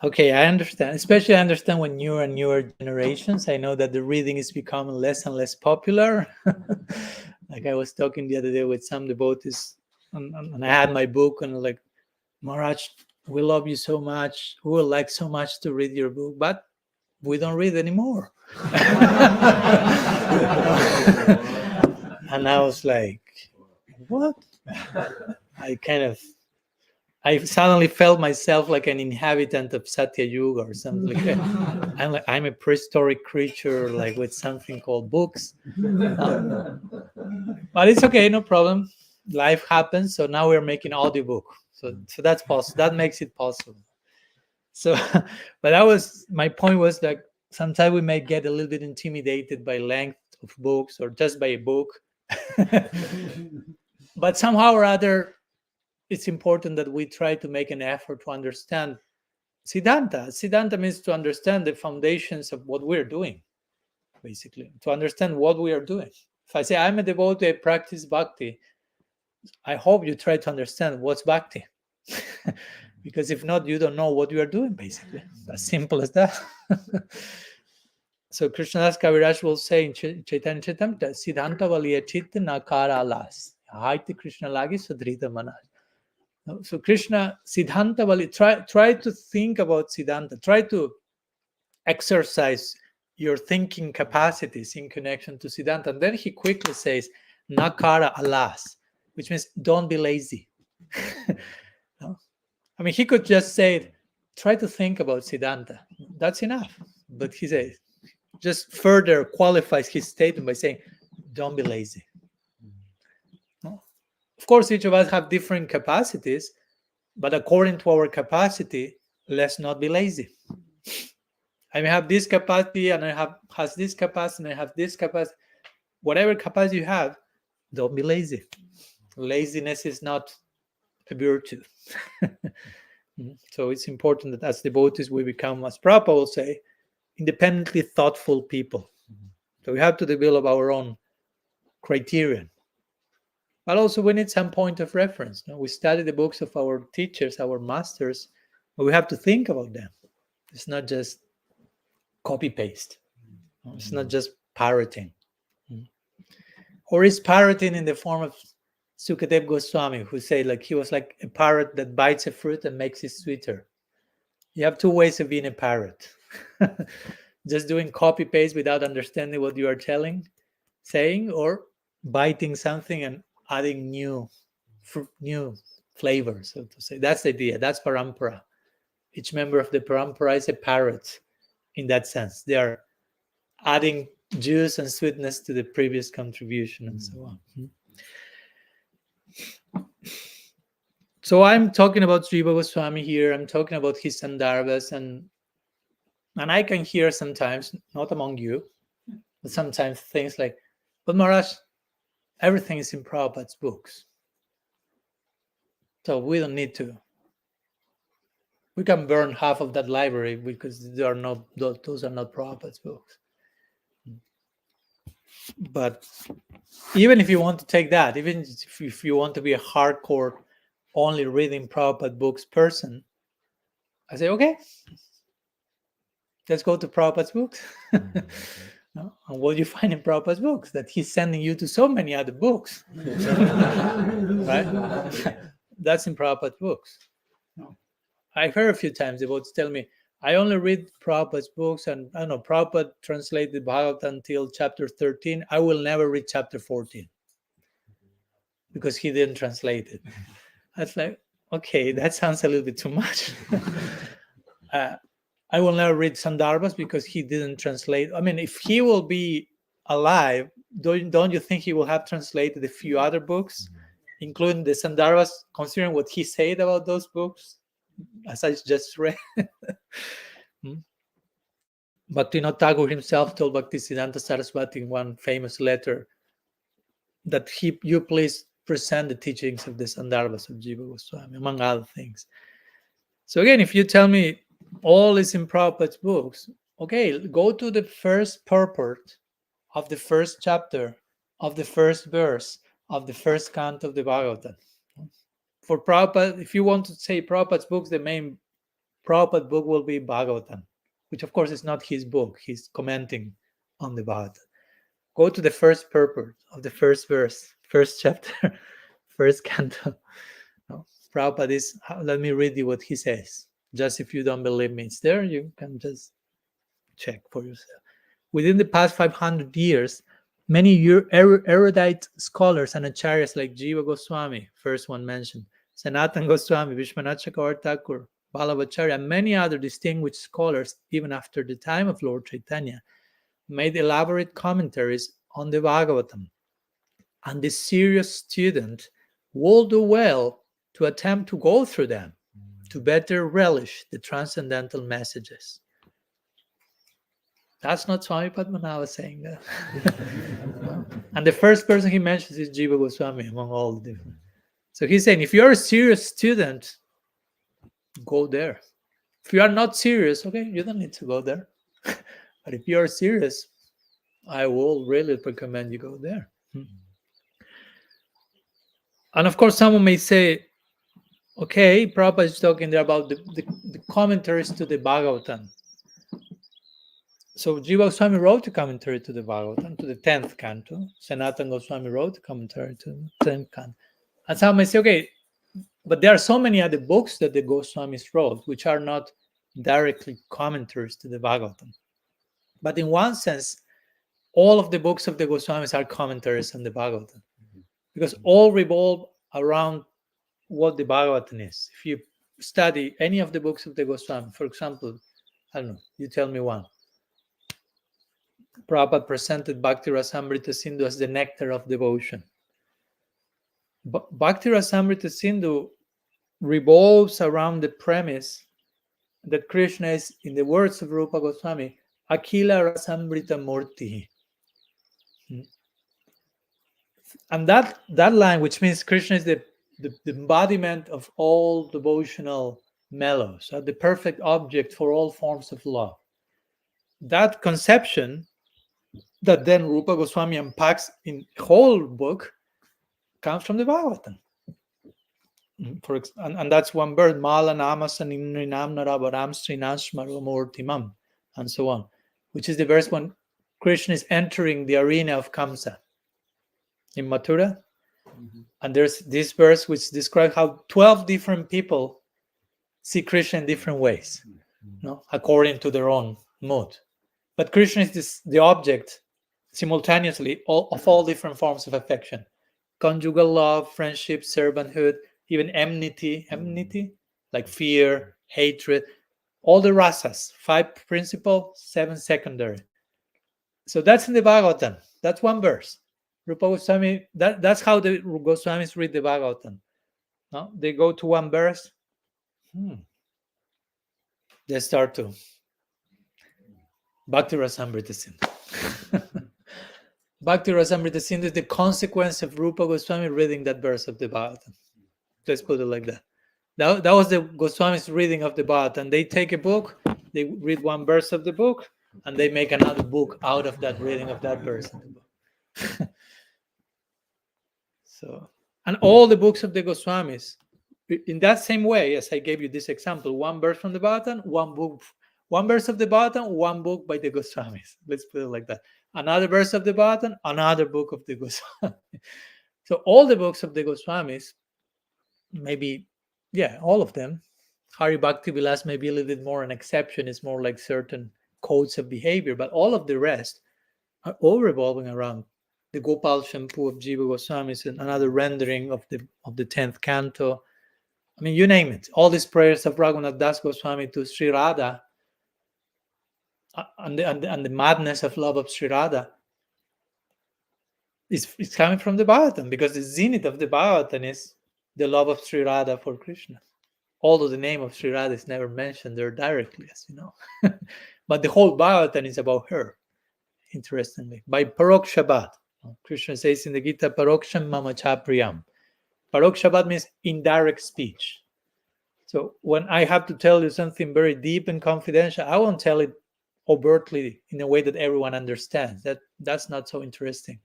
[SPEAKER 1] Okay, I understand. Especially I understand when newer and newer generations, I know that the reading is becoming less and less popular. Like I was talking the other day with some devotees and I had my book and like, Maharaj, we love you so much. We would like so much to read your book, but we don't read anymore. And I was like, what? I kind of I suddenly felt myself like an inhabitant of Satya Yuga or something like that. I'm a prehistoric creature, like with something called books. But it's okay, no problem. Life happens. So now we're making audiobook. So that's possible. That makes it possible. So, but that was my point, was that sometimes we may get a little bit intimidated by length of books or just by a book. But somehow or other, it's important that we try to make an effort to understand Siddhanta. Siddhanta means to understand the foundations of what we're doing, basically, to understand what we are doing. If I say I'm a devotee, I practice bhakti, I hope you try to understand what's bhakti. Because if not, you don't know what you are doing, basically. As simple as that. So Krishnadas Kaviraj will say in Chaitanya Charitamrita, Siddhanta valiya chitta nakara alas. Haiti Krishna lagi sudrita manas. So Krishna, Siddhanta vali, try to think about Siddhanta. Try to exercise your thinking capacities in connection to Siddhanta. And then he quickly says, nakara alas, which means don't be lazy. No? I mean, he could just say, try to think about Siddhanta. That's enough. But he says, just further qualifies his statement by saying, don't be lazy. No? Of course, each of us have different capacities, but according to our capacity, let's not be lazy. I may have this capacity, and has this capacity, and I have this capacity. Whatever capacity you have, don't be lazy. Laziness is not a virtue. So it's important that as devotees we become, as Prabhupada will say, independently thoughtful people. So we have to develop our own criterion. But also we need some point of reference. We study the books of our teachers, our masters, but we have to think about them. It's not just copy-paste. It's not just parroting. Or is parroting in the form of Sukadev Goswami, who said like he was like a parrot that bites a fruit and makes it sweeter. You have two ways of being a parrot. Just doing copy-paste without understanding what you are saying, or biting something and adding new flavors, so to say. That's the idea. That's parampara. Each member of the parampara is a parrot in that sense. They are adding juice and sweetness to the previous contribution and so on. So I'm talking about Jiva Goswami here. I'm talking about his Sandarbhas, and I can hear sometimes, not among you, but sometimes things like, but Maharaj, everything is in Prabhupada's books. So we don't need to. We can burn half of that library because those are not Prabhupada's books. But even if you want to take that, even if you want to be a hardcore, only reading Prabhupada books person, I say, okay, let's go to Prabhupada's books. No? And what do you find in Prabhupada's books? That he's sending you to so many other books. Right? That's in Prabhupada's books. No. I've heard a few times devotees tell me, I only read Prabhupada's books, and I don't know, Prabhupada translated Bhagavatam until chapter 13. I will never read chapter 14 because he didn't translate it. That's like, okay, that sounds a little bit too much. I will never read Sandarbhas because he didn't translate. I mean, if he will be alive, don't you think he will have translated a few other books, including the Sandarbhas, considering what he said about those books, as I just read? Bhaktivinoda Thakur himself told Bhaktisiddhanta Saraswati in one famous letter that you please present the teachings of the Sandarbhas of Jiva Goswami, among other things. So again, if you tell me all is in Prabhupada's books, okay, go to the first purport of the first chapter, of the first verse, of the first canto of the Bhagavatam. For Prabhupada, if you want to say Prabhupada's books, the main Prabhupada book will be Bhagavatam, which of course is not his book. He's commenting on the Bhagavatam. Go to the first purport of the first verse, first chapter, first canto. No, Prabhupada is, let me read you what he says. Just if you don't believe me, it's there. You can just check for yourself. Within the past 500 years, many erudite scholars and acharyas like Jiva Goswami, first one mentioned, Sanatana Goswami, Vishwanath Chakravarti Thakur, Balabhacharya, and many other distinguished scholars, even after the time of Lord Chaitanya, made elaborate commentaries on the Bhagavatam. And the serious student will do well to attempt to go through them to better relish the transcendental messages. That's not Swami Padmanabha saying that. And the first person he mentions is Jiva Goswami among all the different. So he's saying, if you're a serious student, go there. If you are not serious, okay, you don't need to go there. But if you are serious, I will really recommend you go there. And of course, someone may say, okay, Prabhupada is talking there about the commentaries to the Bhagavatam. So Jiva Goswami wrote a commentary to the Bhagavatam, to the 10th canto. Sanatana Goswami wrote a commentary to the 10th canto. And some may say, okay, but there are so many other books that the Goswamis wrote, which are not directly commentaries to the Bhagavatam. But in one sense, all of the books of the Goswamis are commentaries on the Bhagavatam. Because all revolve around what the Bhagavatam is. If you study any of the books of the Goswami, for example, I don't know, you tell me one. Prabhupada presented Bhakti Rasamrita Sindhu as the nectar of devotion. Bhakti Rasamrita Sindhu revolves around the premise that Krishna is, in the words of Rupa Goswami, Akila Rasamrita Murti. And that line, which means Krishna is the embodiment of all devotional mellows, the perfect object for all forms of love. That conception that then Rupa Goswami unpacks in the whole book comes from the Bhagavatam. And that's one verse, Mala Namasan Imrinam Narabaram Srinashmaramurtimam, and so on, which is the verse when Krishna is entering the arena of Kamsa in Mathura. And there's this verse which describes how 12 different people see Krishna in different ways, according to their own mood. But Krishna is the object simultaneously of all different forms of affection. Conjugal love, friendship, servanthood, even enmity, like fear, hatred, all the rasas, 5 principal, 7 secondary. So that's in the Bhagavatam. That's one verse. Rupa Goswami, that's how the Goswamis read the Bhagavatam. No? They go to one verse. They start to Bhakti Rasamrita Sindhu. Bhakti Rasamrita Sindhu is the consequence of Rupa Goswami reading that verse of the Bhagavatam. Let's put it like that. That was the Goswami's reading of the Bhagavatam. They take a book, they read one verse of the book, and they make another book out of that reading of that verse in the book. So, and all the books of the Goswamis, in that same way, as I gave you this example, one verse from the Bhagavatam, one book, one verse of the Bhagavatam, one book by the Goswamis. Let's put it like that. Another verse of the Bhagavatam, another book of the Goswamis. So all the books of the Goswamis, maybe, all of them. Hari Bhakti Vilas may be a little bit more an exception. It's more like certain codes of behavior, but all of the rest are all revolving around the Gopal Shampoo of Jiva Goswami, and another rendering of the 10th canto. I mean, you name it. All these prayers of Raghunath Das Goswami to Sri Radha, and the madness of love of Sri Radha is coming from the Bhagavatam, because the zenith of the Bhagavatam is the love of Sri Radha for Krishna. Although the name of Sri Radha is never mentioned there directly, as you know. But the whole Bhagavatam is about her, interestingly. By Parokshabad. Krishna says in the Gita, Paroksham Mama Chapriyam. Parokshabad means indirect speech. So when I have to tell you something very deep and confidential, I won't tell it overtly in a way that everyone understands. That's not so interesting.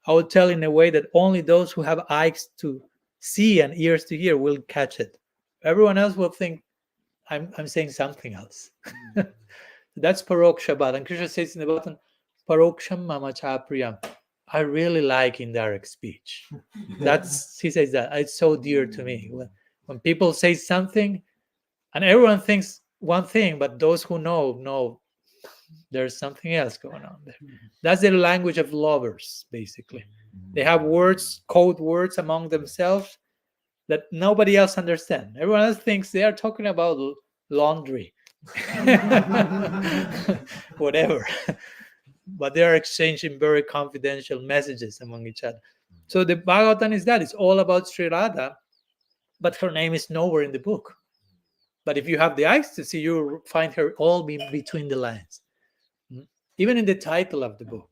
[SPEAKER 1] I will tell in a way that only those who have eyes to see and ears to hear will catch it. Everyone else will think I'm saying something else. That's Parokshabad. And Krishna says in the bottom, Paroksham Mama Chapriyam. I really like indirect speech. He says that it's so dear to me. When people say something and everyone thinks one thing, but those who know there's something else going on there. That's the language of lovers, basically. They have words, code words among themselves, that nobody else understands. Everyone else thinks they are talking about laundry, whatever. But they are exchanging very confidential messages among each other. So the Bhagavatam is that. It's all about Sri Radha, but her name is nowhere in the book. But if you have the eyes to see, you find her all between the lines. Even in the title of the book.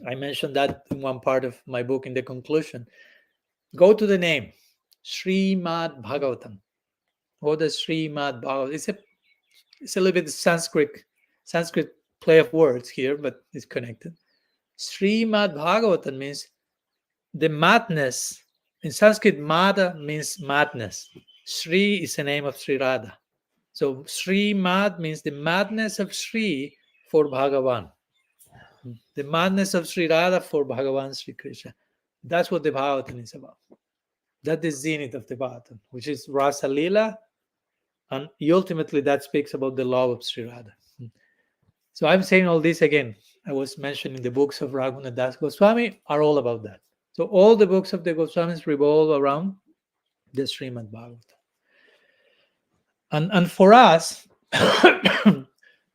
[SPEAKER 1] I mentioned that in one part of my book in the conclusion. Go to the name, Srimad Bhagavatam. What does Srimad Bhagavatam? It's a little bit Sanskrit play of words here, but it's connected. Srimad Bhagavatam means the madness. In Sanskrit, Mada means madness. Sri is the name of Sri Radha. So Srimad means the madness of Sri for Bhagavan. The madness of Sri Radha for Bhagavan Sri Krishna. That's what the Bhagavatam is about. That's the zenith of the Bhagavatam, which is Rasa Lila, and ultimately that speaks about the love of Sri Radha. So I'm saying all this again. I was mentioning the books of Raghunath Das Goswami are all about that. So all the books of the Goswamis revolve around the Srimad Bhagavatam. And for us,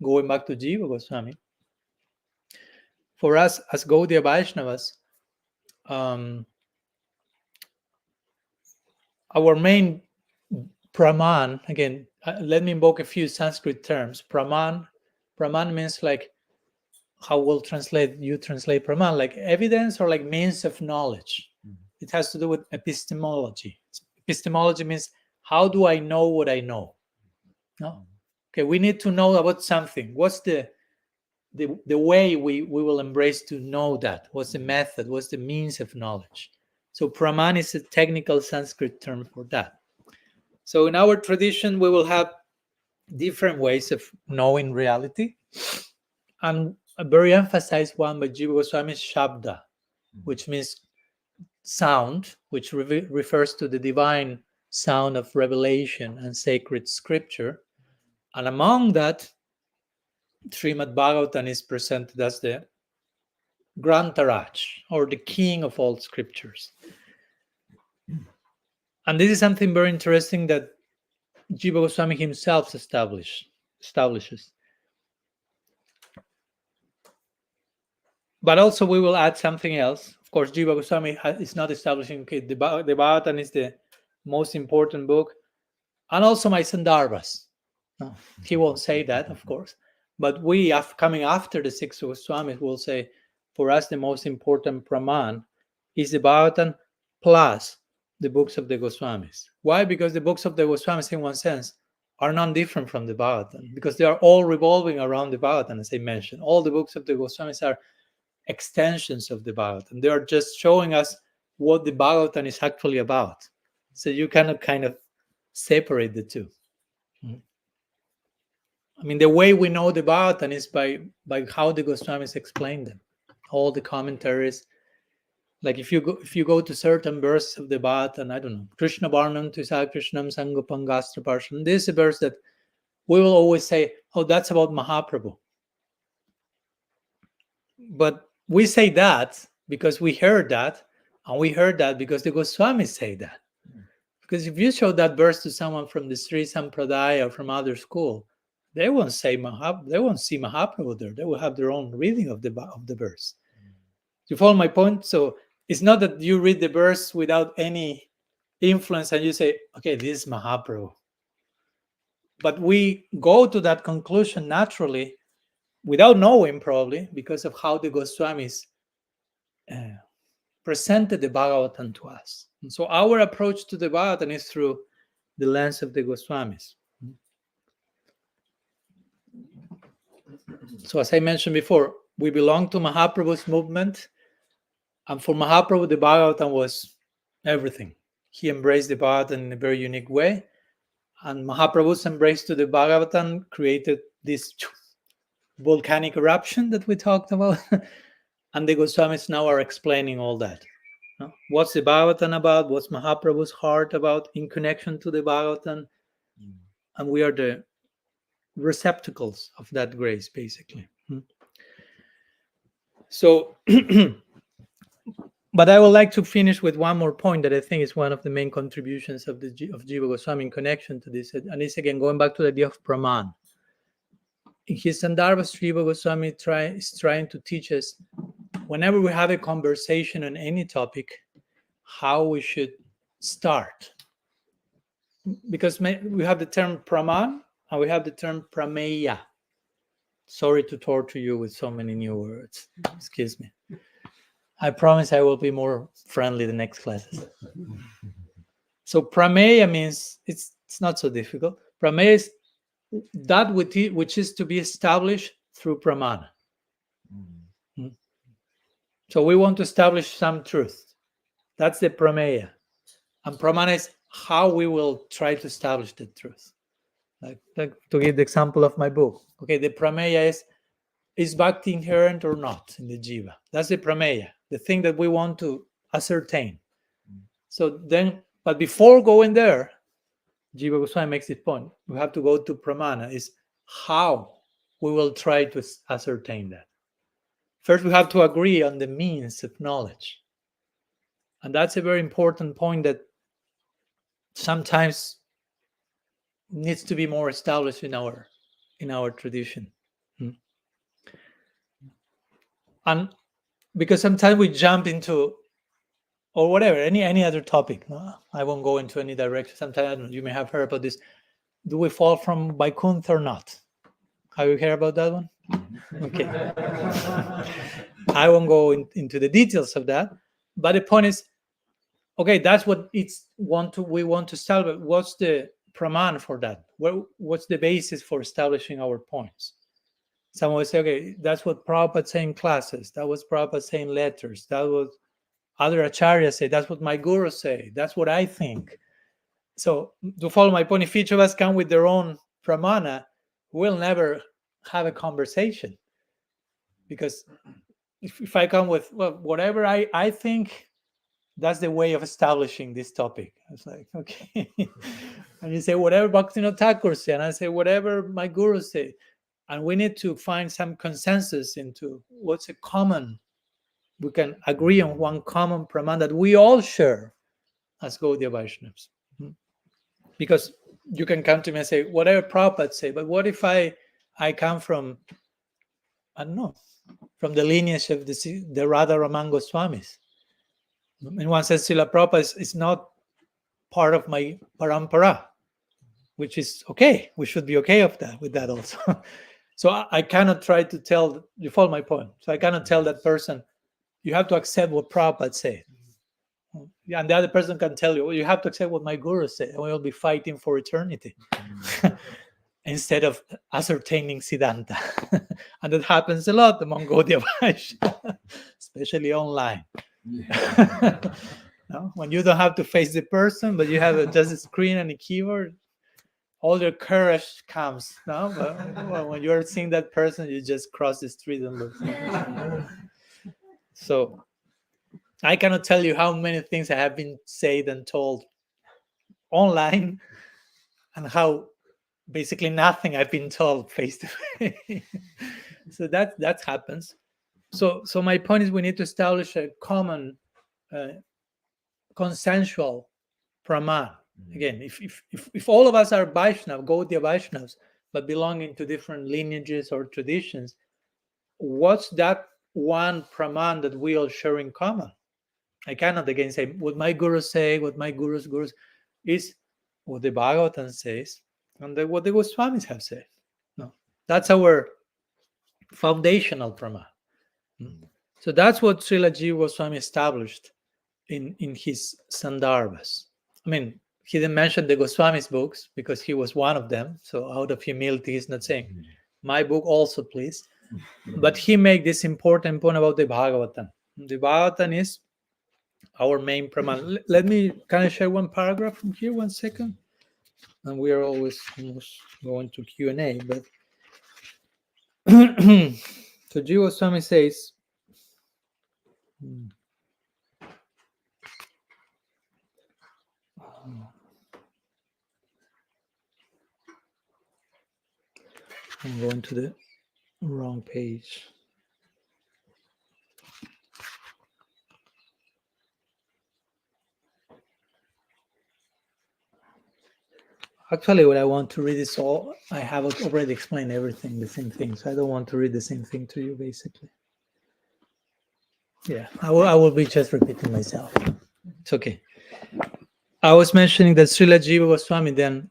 [SPEAKER 1] going back to Jiva Goswami, for us as Gaudiya Vaishnavas, our main Praman, again, let me invoke a few Sanskrit terms. Praman means like, how will you translate Praman? Like evidence or like means of knowledge. It has to do with epistemology. Epistemology means, how do I know what I know? No? Okay, we need to know about something. What's the way we will embrace to know that? What's the method? What's the means of knowledge? So Praman is a technical Sanskrit term for that. So in our tradition, we will have different ways of knowing reality. And a very emphasized one by Jiva Goswami is Shabda, which means sound, which refers to the divine sound of revelation and sacred scripture. And among that, Srimad Bhagavatam is presented as the Grantaraj, or the king of all scriptures. And this is something very interesting that Jiva Goswami himself establishes. But also we will add something else. Of course, Jiva Goswami is not establishing, okay, the Bhagavatam is the most important book. And also my Sandarbhas. No, he won't say that, of course. But we, coming after the Six Goswamis, will say, for us, the most important Praman is the Bhagavatam plus the books of the Goswamis. Why? Because the books of the Goswamis, in one sense, are non-different from the Bhagavatam, because they are all revolving around the Bhagavatam, as I mentioned. All the books of the Goswamis are extensions of the Bhagavatam. They are just showing us what the Bhagavatam is actually about. So you cannot kind of separate the two. I mean, the way we know the Bhagavatam is by how the Goswamis explain them. All the commentaries. Like if you go to certain verses of the Bhagavatam, I don't know, Krishna Varnam Tisa Krishnam Sangopangastra Parshan. This is a verse that we will always say, oh, that's about Mahaprabhu. But we say that because we heard that, and we heard that because the Goswamis say that. Because if you show that verse to someone from the Sri Sampradaya or from other school, they won't say they won't see Mahaprabhu there. They will have their own reading of the verse. You follow my point? So it's not that you read the verse without any influence and you say, okay, this is Mahaprabhu. But we go to that conclusion naturally without knowing, probably, because of how the Goswamis presented the Bhagavatam to us. And so our approach to the Bhagavatam is through the lens of the Goswamis. So as I mentioned before, we belong to Mahaprabhu's movement. And for Mahaprabhu, the Bhagavatam was everything. He embraced the Bhagavatam in a very unique way. And Mahaprabhu's embrace to the Bhagavatam created this volcanic eruption that we talked about. And the Goswamis now are explaining all that. What's the Bhagavatam about? What's Mahaprabhu's heart about in connection to the Bhagavatam? And we are the receptacles of that grace, basically. So But I would like to finish with one more point that I think is one of the main contributions of Jiva Goswami in connection to this, and it's again going back to the idea of Praman. In his Sandarbhas, Jiva Goswami is trying to teach us, whenever we have a conversation on any topic, how we should start. Because we have the term Praman and we have the term Prameya. Sorry to torture you with so many new words. Excuse me. I promise I will be more friendly the next classes. So Prameya means, it's not so difficult. Prameya is that which is to be established through Pramana. So we want to establish some truth. That's the Prameya. And Pramana is how we will try to establish the truth. Like to give the example of my book. Okay, the Prameya is Bhakti inherent or not in the Jiva? That's the Prameya, the thing that we want to ascertain. So then, but before going there, Jiva Goswami makes this point. We have to go to Pramana, is how we will try to ascertain that. First, we have to agree on the means of knowledge. And that's a very important point that sometimes needs to be more established in our tradition. And because sometimes we jump into, or whatever, any other topic. No? I won't go into any direction. Sometimes, I don't know, you may have heard about this. Do we fall from Vaikuntha or not? Have you heard about that one? Okay. I won't go into the details of that. But the point is, okay, that's what we want to establish. What's the praman for that? What's the basis for establishing our points? Someone will say, okay, that's what Prabhupada said in classes. That was Prabhupada saying letters. That was other acharyas say. That's what my guru say. That's what I think. So to follow my point, if each of us come with their own pramana, we'll never have a conversation. Because if I come with, well, whatever I think, that's the way of establishing this topic. It's like, okay. And you say, whatever Bhaktivinoda Thakur say, and I say, whatever my guru say. And we need to find some consensus into what's a common, we can agree on one common praman that we all share as Gaudiya Vaishnavas. Because you can come to me and say, whatever Prabhupada say, but what if I come from, I don't know, from the lineage of the Radha Raman Goswamis? In one sense, Srila Prabhupada is not part of my parampara, which is okay. We should be okay with that also. So I cannot try to tell, you follow my point. So I cannot tell that person, you have to accept what Prabhupada said. And the other person can tell you, well, you have to accept what my guru said, and we'll be fighting for eternity instead of ascertaining Siddhanta. And that happens a lot among Gaudiya Vaishnavas, especially online. No? When you don't have to face the person, but you have just a screen and a keyboard, all your courage comes. No? But when you're seeing that person, you just cross the street and look. So I cannot tell you how many things I have been said and told online, and how basically nothing I've been told face to face. So that happens. So my point is, we need to establish a common consensual praman. Again, if all of us are Vaishnav, Gaudiya Vaishnavas, but belonging to different lineages or traditions, what's that one praman that we all share in common? I cannot again say what my gurus say, what my gurus is what the Bhagavatam says, and what the Goswamis have said. No, that's our foundational praman. So that's what Srila Jiva Goswami established in his Sandarbhas. I mean, he didn't mention the Goswami's books because he was one of them. So out of humility, he's not saying, my book also, please. But he made this important point about the Bhagavatam. The Bhagavatam is our main praman. Can I share one paragraph from here, 1 second? And we are almost going to Q&A, but so Jiva Goswami says, I'm going to the wrong page. Actually, what I want to read is all, I have already explained everything, the same thing. So I don't want to read the same thing to you, basically. Yeah, I will be just repeating myself. It's okay. I was mentioning that Srila Jiva Goswami, then,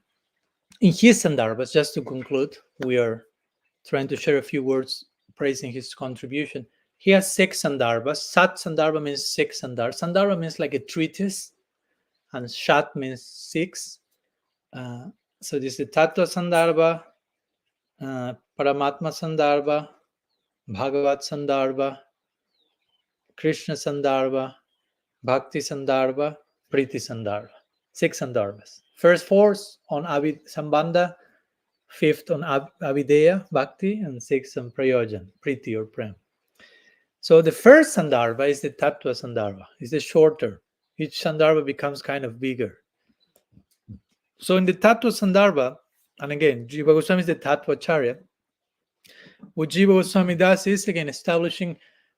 [SPEAKER 1] in his Sandarbhas, just to conclude, we are trying to share a few words praising his contribution. He has 6 Sandarbhas. Sat Sandarbha means 6 Sandarbha. Sandarbha means like a treatise, and Shat means 6. So this is the Tattva Sandarbha, Paramatma Sandarbha, Bhagavat Sandarbha, Krishna Sandarbha, Bhakti Sandarbha, Priti Sandarbha. 6 Sandarbhas. First 4 on Sambandha, 5th on Avideya, Bhakti, and 6th on Prayojan, Priti or Prem. So the first Sandarbha is the Tattva Sandarbha. It's the shorter. Each Sandarbha becomes kind of bigger. So in the Tattva Sandarbha, and again, Jiva Goswami is the Tattva-acarya. What Jiva Goswami does is, again, establishing,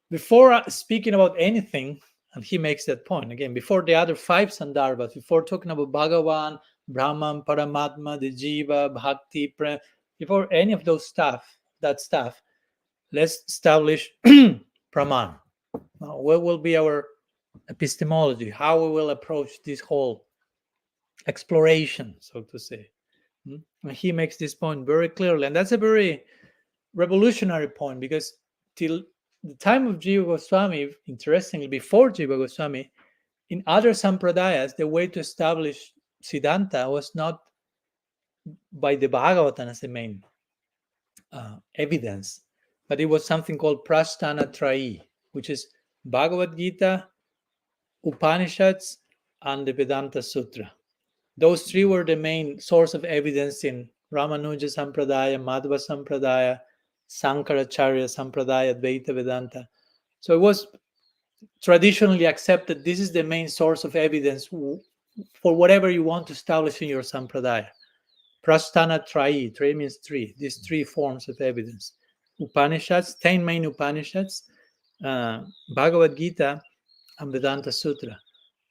[SPEAKER 1] before speaking about anything, and he makes that point, again, before the other 5 Sandarbhas, before talking about Bhagavan, Brahman, Paramatma, the Jiva, Bhakti, Prem, before any of those stuff, let's establish Praman. Now, what will be our epistemology? How we will approach this whole exploration, so to say. And he makes this point very clearly, and that's a very revolutionary point, because till the time of Jiva Goswami, interestingly, before Jiva Goswami, in other sampradayas, the way to establish Siddhanta was not by the Bhagavatam as the main evidence, but it was something called Prasthana-trayi, which is Bhagavad Gita, Upanishads, and the Vedanta Sutra. Those 3 were the main source of evidence in Ramanuja Sampradaya, Madhva Sampradaya, Sankaracharya Sampradaya, Advaita Vedanta. So it was traditionally accepted this is the main source of evidence for whatever you want to establish in your Sampradaya. Prasthana-trayi, trayi means 3, these 3 forms of evidence. Upanishads, 10 main Upanishads, Bhagavad Gita, and Vedanta Sutra.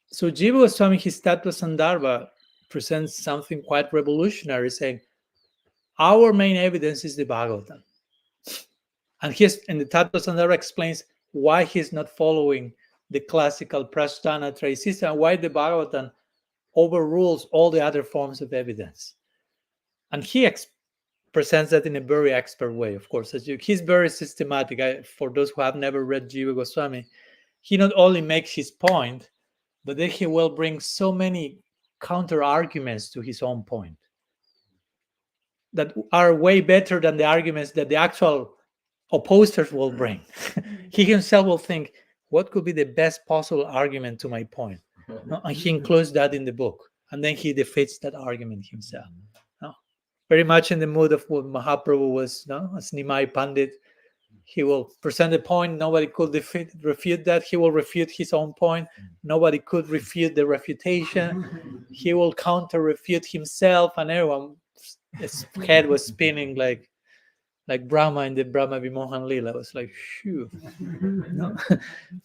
[SPEAKER 1] So Jiva Goswami, his Tattva Sandarbha, presents something quite revolutionary, saying, our main evidence is the Bhagavatam. And the Tattva Sandarbha explains why he's not following the classical Prasthana-trayi system, and why the Bhagavatam overrules all the other forms of evidence. And he presents that in a very expert way, of course. He's very systematic. For those who have never read Jiva Goswami, he not only makes his point, but then he will bring so many counter arguments to his own point that are way better than the arguments that the actual opposers will bring. He himself will think, what could be the best possible argument to my point? And he includes that in the book, and then he defeats that argument himself. Very much in the mood of what Mahaprabhu was, as Nimai Pandit. He will present a point, nobody could refute that. He will refute his own point. Nobody could refute the refutation. He will counter-refute himself, and everyone's head was spinning like Brahma in the Brahma Vimohan Lila. It was like, phew.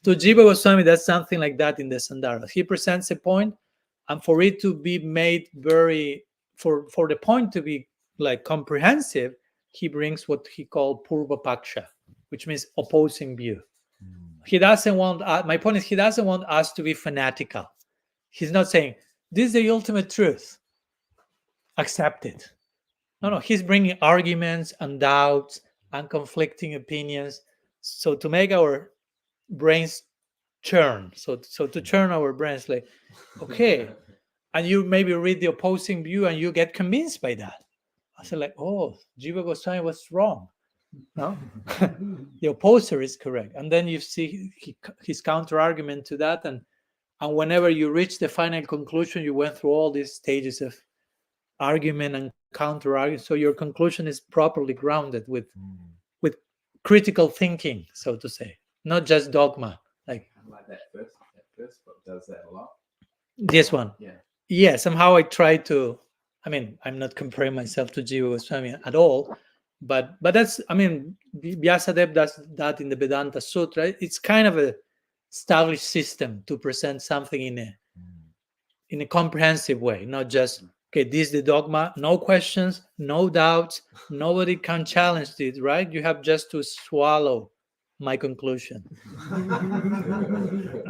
[SPEAKER 1] To Jiva Goswami, that's something like that in the Sandarbha. He presents a point, and for it to be made for the point to be like comprehensive, he brings what he called Purva Paksha, which means opposing view. He doesn't want, my point is, he doesn't want us to be fanatical. He's not saying, this is the ultimate truth, accept it. No, he's bringing arguments and doubts and conflicting opinions. So to make our brains churn, so to churn our brains, like, okay, and you maybe read the opposing view and you get convinced by that. I said, like, oh, Jiva Goswami was wrong. No, the opposer is correct. And then you see his counter argument to that, and whenever you reach the final conclusion, you went through all these stages of argument and counter argument. So your conclusion is properly grounded with critical thinking, so to say, not just dogma. Like
[SPEAKER 2] that first book does that a lot.
[SPEAKER 1] This one, yeah. Somehow I try to. I mean, I'm not comparing myself to Jiva Goswami at all, but that's. I mean, Vyasadeva does that in the Vedanta Sutra. It's kind of a established system to present something in a comprehensive way, not just Okay, this is the dogma, no questions, no doubts, nobody can challenge it, right? You have just to swallow my conclusion.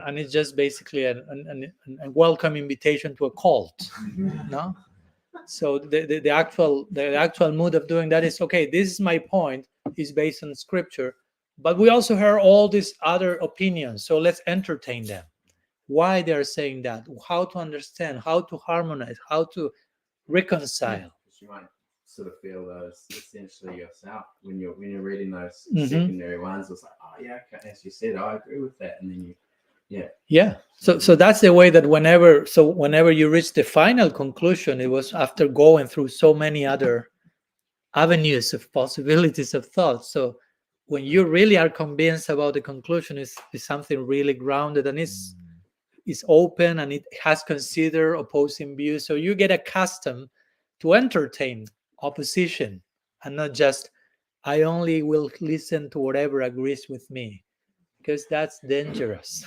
[SPEAKER 1] And it's just basically a welcome invitation to a cult, no? So the actual mood of doing that is, okay, this is my point, is based on scripture, but we also hear all these other opinions, so let's entertain them. Why they're saying that, how to understand, how to harmonize, how to reconcile.
[SPEAKER 2] You might sort of feel those essentially yourself when you're reading those
[SPEAKER 1] Mhm.
[SPEAKER 2] secondary ones. It's like, oh yeah, okay, as you said, I agree with that, and then you,
[SPEAKER 1] Yeah. So that's the way that whenever you reach the final conclusion, it was after going through so many other avenues of possibilities of thought. So when you really are convinced about the conclusion, is something really grounded and is open, and it has considered opposing views. So you get accustomed to entertain opposition and not just, I only will listen to whatever agrees with me, because that's dangerous.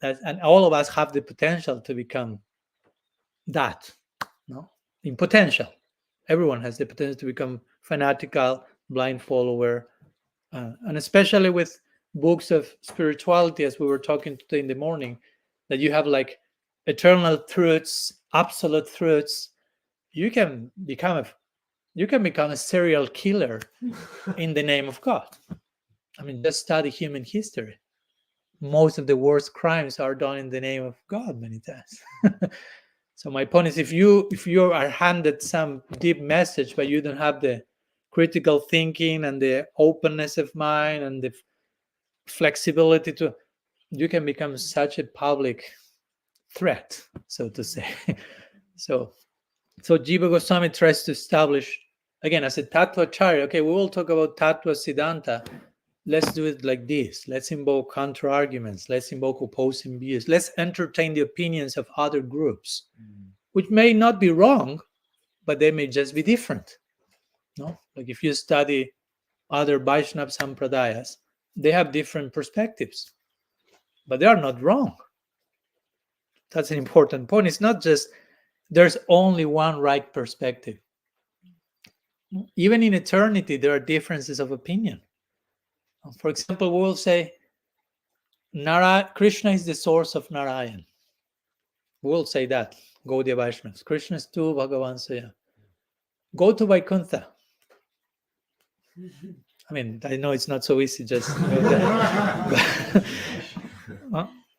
[SPEAKER 1] And all of us have the potential to become that, no? In potential, everyone has the potential to become fanatical, blind follower, and especially with books of spirituality, as we were talking today in the morning, that you have like eternal truths, absolute truths. You can become a serial killer in the name of God. I mean, just study human history. Most of the worst crimes are done in the name of God many times. So my point is, if you are handed some deep message, but you don't have the critical thinking and the openness of mind and the flexibility to, you can become such a public threat, so to say. So Jiva Goswami tries to establish, again, as a Tattva-acarya, okay, we will talk about Tattva Siddhanta. Let's do it like this. Let's invoke counter arguments. Let's invoke opposing views. Let's entertain the opinions of other groups, which may not be wrong, but they may just be different. No, like if you study other Vaishnava Sampradayas, they have different perspectives, but they are not wrong. That's an important point. It's not just there's only one right perspective. Even in eternity, there are differences of opinion. For example, we will say Krishna is the source of Narayan. We will say that, Gaudiya Vaishnavas. Krishna is tu, Bhagavan Saya. Go to Vaikuntha. I mean, I know it's not so easy just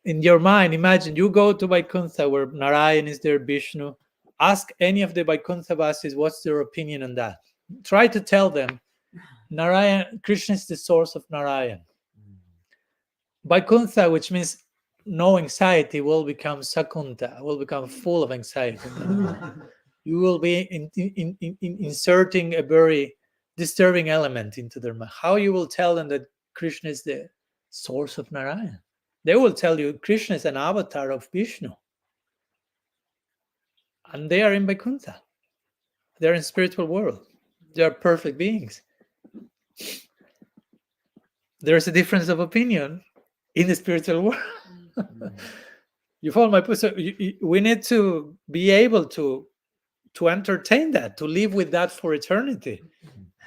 [SPEAKER 1] in your mind, imagine you go to Vaikuntha where Narayan is there, Vishnu. Ask any of the Vaikuntha Vasis what's their opinion on that. Try to tell them Krishna is the source of Narayan. Vaikuntha, which means no anxiety, will become Sakunta, will become full of anxiety. You will be inserting a very disturbing element into their mind. How you will tell them that Krishna is the source of Narayan? They will tell you Krishna is an avatar of Vishnu. And they are in Vaikuntha. They're in spiritual world. They are perfect beings. There's a difference of opinion in the spiritual world. You follow my point? So we need to be able to entertain that, to live with that for eternity.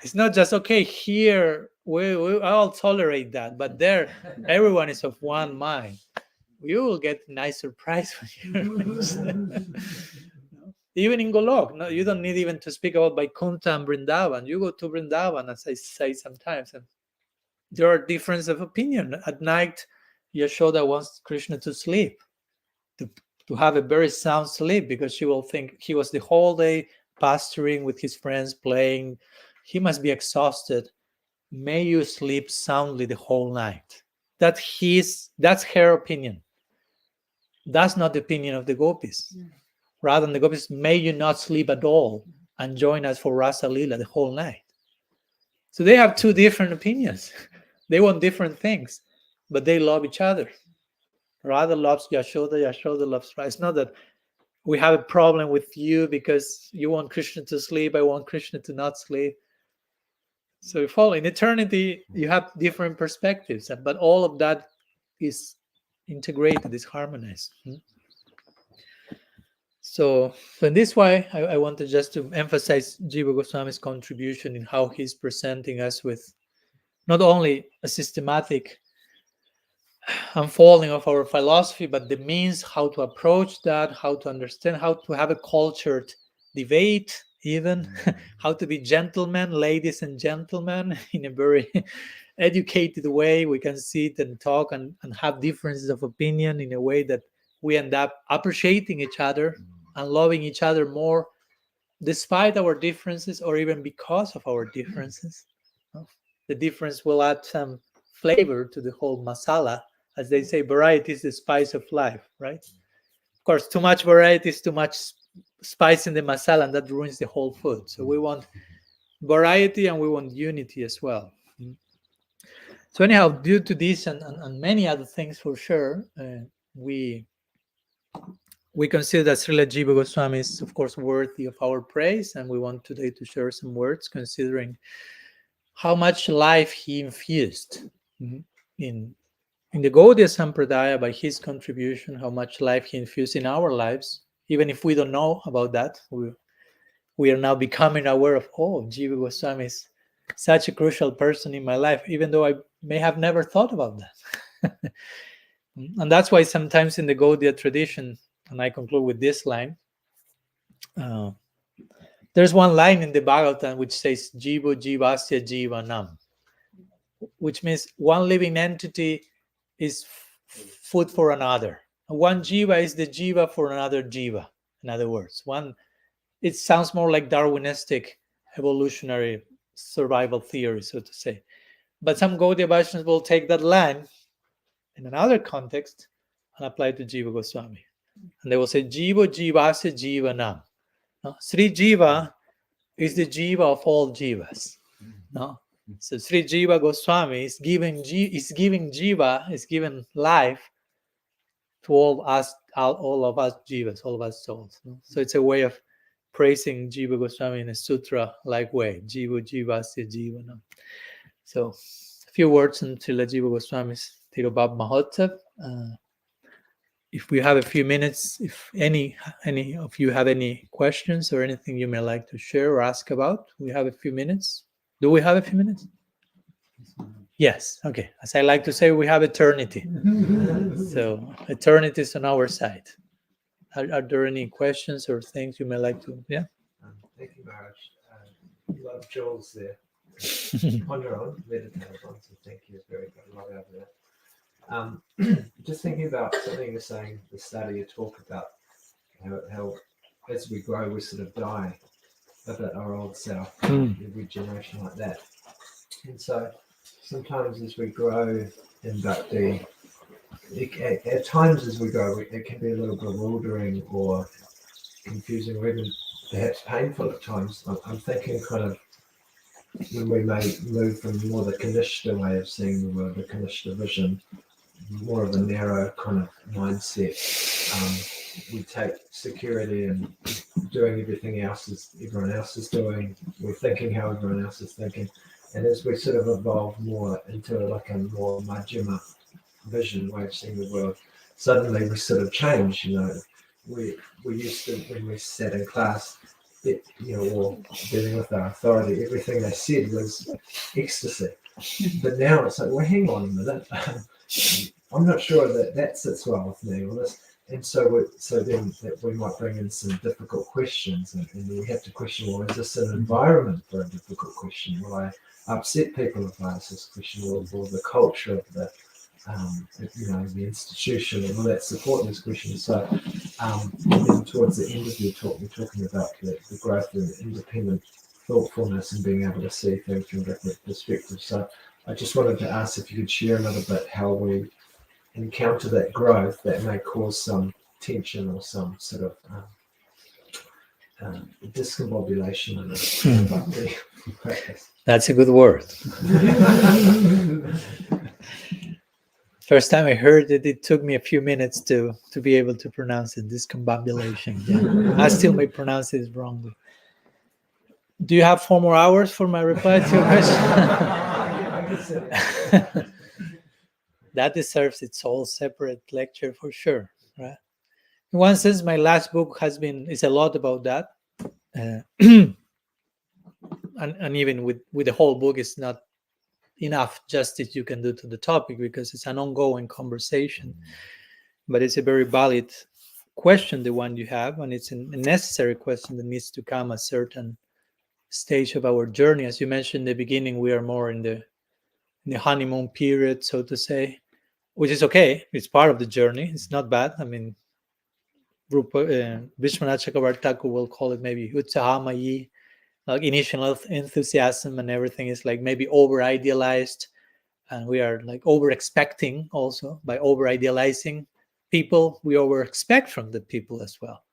[SPEAKER 1] It's not just, okay, here I'll tolerate that, but there everyone is of one mind. You will get a nice surprise when you even in Golok. No, you don't need even to speak about Vaikuntha and Vrindavan. You go to Vrindavan, as I say sometimes, and there are differences of opinion. At night, Yashoda wants Krishna to sleep, to have a very sound sleep, because she will think he was the whole day pasturing with his friends, playing. He must be exhausted. May you sleep soundly the whole night. That's her opinion. That's not the opinion of the gopis. Rather than the gopis, may you not sleep at all and join us for Rasa Lila the whole night. So they have two different opinions. They want different things, but they love each other. Radha loves Yashoda, Yashoda loves Radha. It's not that we have a problem with you because you want Krishna to sleep, I want Krishna to not sleep. So you follow, in eternity, you have different perspectives, but all of that is integrated, is harmonized. So in this way, I wanted just to emphasize Jiva Goswami's contribution in how he's presenting us with not only a systematic unfolding of our philosophy, but the means how to approach that, how to understand, how to have a cultured debate, even how to be gentlemen, ladies and gentlemen, in a very educated way. We can sit and talk and have differences of opinion in a way that we end up appreciating each other and loving each other more, despite our differences or even because of our differences. The difference will add some flavor to the whole masala. As they say, variety is the spice of life, right? Of course, too much variety is too much spice in the masala, and that ruins the whole food. So we want variety and we want unity as well. So anyhow, due to this and many other things for sure, we consider that Srila Jiva Goswami is, of course, worthy of our praise, and we want today to share some words considering how much life he infused in the Gaudiya Sampradaya by his contribution, how much life he infused in our lives. Even if we don't know about that, we are now becoming aware of, Jiva Goswami is such a crucial person in my life, even though I may have never thought about that. And that's why sometimes in the Gaudiya tradition, and I conclude with this line, there's one line in the Bhagavatam which says, Jiva Jivasya Jivanam, which means one living entity is food for another. One jiva is the jiva for another jiva. In other words, it sounds more like Darwinistic evolutionary survival theory, so to say. But some Gaudiya Vaishnavas will take that line in another context and apply it to Jiva Goswami. And they will say, Jiva Jivasya Jivanam. Sri Jiva is the jiva of all jivas. No? So Sri Jiva Goswami is giving life to all of us jivas, all of us souls. No? So it's a way of praising Jiva Goswami in a sutra-like way. Jiva Jivasya Jivanam. So a few words on Srila Jiva Goswami's Tirobhava Mahotsava. If we have a few minutes, if any of you have any questions or anything you may like to share or ask about, we have a few minutes. Do we have a few minutes? Yes. Okay. As I like to say, we have eternity. So eternity is on our side. Are there any questions or things you may like to? Yeah.
[SPEAKER 3] Thank you, Maharaj. A lot of jewels there. Ponder on, meditate on. So thank you. It's very good. A lot out there. Just thinking about something you're saying, the study you talk about how as we grow we sort of die about our old self, every generation like that. And so sometimes as we grow in bhakti, at times as we grow, it can be a little bewildering or confusing or even perhaps painful at times. I'm thinking kind of when we may move from more the Kanishta way of seeing the world, the Kanishta vision, more of a narrow kind of mindset. We take security and doing everything everyone else is doing. We're thinking how everyone else is thinking. And as we sort of evolve more into like a more Madhyama vision way of seeing the world, suddenly we sort of change, We used to, when we sat in class, or dealing with our authority, everything they said was ecstasy. But now it's like, well, hang on a minute. I'm not sure that sits well with me. And so then we might bring in some difficult questions, and we have to question, well, is this an environment for a difficult question? Will I upset people if I ask this question? Or the culture of the institution, and will that support this question? So then towards the end of your talk, we're talking about the growth of independent thoughtfulness and being able to see things from different perspectives. So I just wanted to ask if you could share a little bit how we encounter that growth that may cause some tension or some sort of discombobulation in the practice.
[SPEAKER 1] That's a good word. First time I heard it, it took me a few minutes to be able to pronounce it, discombobulation. Yeah. I still may pronounce it wrongly. Do you have 4 more hours for my reply to your question? That deserves its whole separate lecture for sure, right? In one sense, my last book is a lot about that. And even with the whole book, it's not enough justice you can do to the topic, because it's an ongoing conversation. But it's a very valid question, the one you have, and it's a necessary question that needs to come at a certain stage of our journey. As you mentioned in the beginning, we are more in the honeymoon period, so to say, which is okay. It's part of the journey. It's not bad. I mean, Vishwanath Chakravarti Thakur will call it maybe Utsahamayi, like initial enthusiasm, and everything is like maybe over idealized, and we are like over expecting also. By over idealizing people, we over expect from the people as well,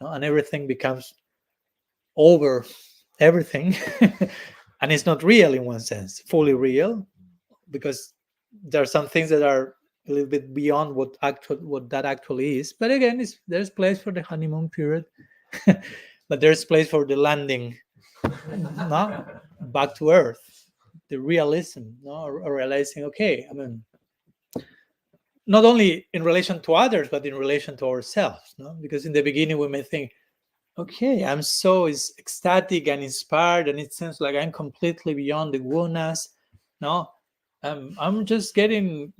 [SPEAKER 1] and everything becomes over everything. And it's not real in one sense, fully real, because there are some things that are a little bit beyond what that actually is. But again, there's place for the honeymoon period, but there's place for the landing, no? Back to earth, the realism, no? Or realizing, okay, I mean, not only in relation to others, but in relation to ourselves, no? Because in the beginning we may think, okay, I'm so ecstatic and inspired, and it seems like I'm completely beyond the gunas, no? I'm just getting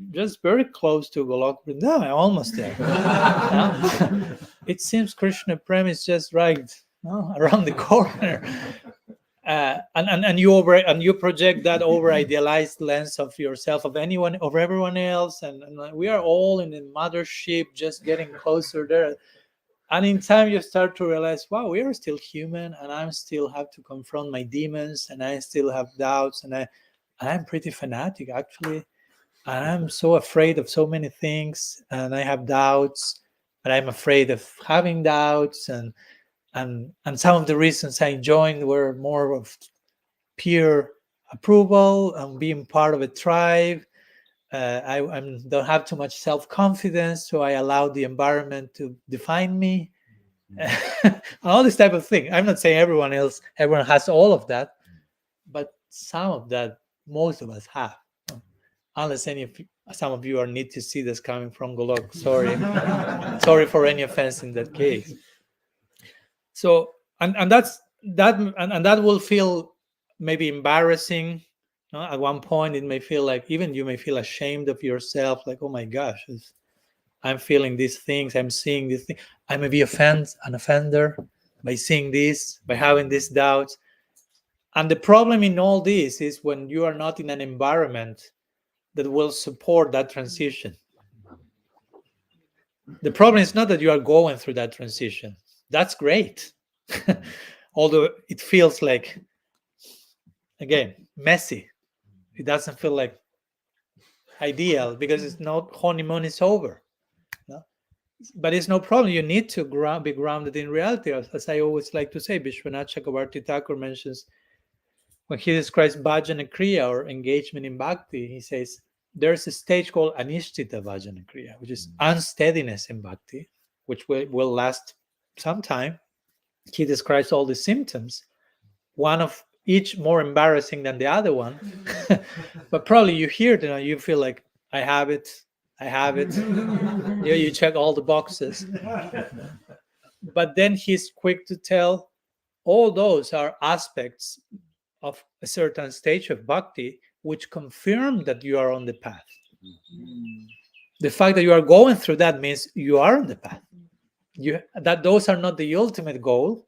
[SPEAKER 1] very close to Golok Vrindavan. I'm almost there. No? It seems Krishna Prem is just right, no? Around the corner. And you project that over idealized lens of yourself, of everyone else, and we are all in the mothership, just getting closer there. And in time you start to realize, wow, we are still human, and I still have to confront my demons, and I still have doubts, and I'm pretty fanatic actually, and I'm so afraid of so many things, and I have doubts, and I'm afraid of having doubts, and some of the reasons I joined were more of peer approval and being part of a tribe. I don't have too much self-confidence, so I allow the environment to define me. All this type of thing. I'm not saying everyone has all of that, but some of that most of us have. Unless some of you need to see this coming from Golok. Sorry for any offense in that case. So and that will feel maybe embarrassing. At one point it may feel like even you may feel ashamed of yourself, like, oh my gosh, I'm feeling these things, I'm seeing these things, I may be an offender by seeing this, by having these doubts. And the problem in all this is when you are not in an environment that will support that transition. The problem is not that you are going through that transition. That's great. Although it feels like, again, messy. It doesn't feel like ideal because it's not, honeymoon is over. No? But it's no problem. You need to be grounded in reality. As I always like to say, Vishwanath Chakravarti Thakur mentions, when he describes bhajana kriya or engagement in bhakti, he says there's a stage called anishtita bhajana kriya, which is unsteadiness in bhakti, which will last some time. He describes all the symptoms, one of each more embarrassing than the other one. But probably you hear it, you feel like, I have it. You check all the boxes. But then he's quick to tell all those are aspects of a certain stage of bhakti which confirm that you are on the path. The fact that you are going through that means you are on the path. That those are not the ultimate goal,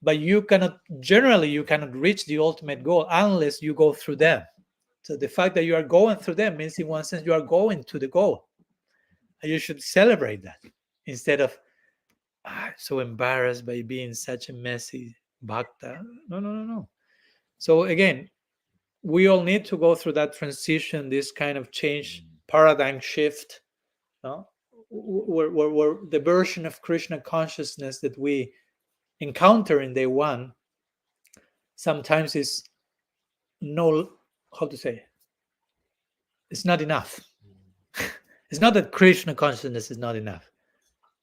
[SPEAKER 1] but you cannot reach the ultimate goal unless you go through them. So the fact that you are going through them means in one sense you are going to the goal. And you should celebrate that instead of so embarrassed by being such a messy bhakta. No. So again, we all need to go through that transition, this kind of change, paradigm shift, where the version of Krishna consciousness that we encounter in day one sometimes is it's not enough. It's not that Krishna consciousness is not enough,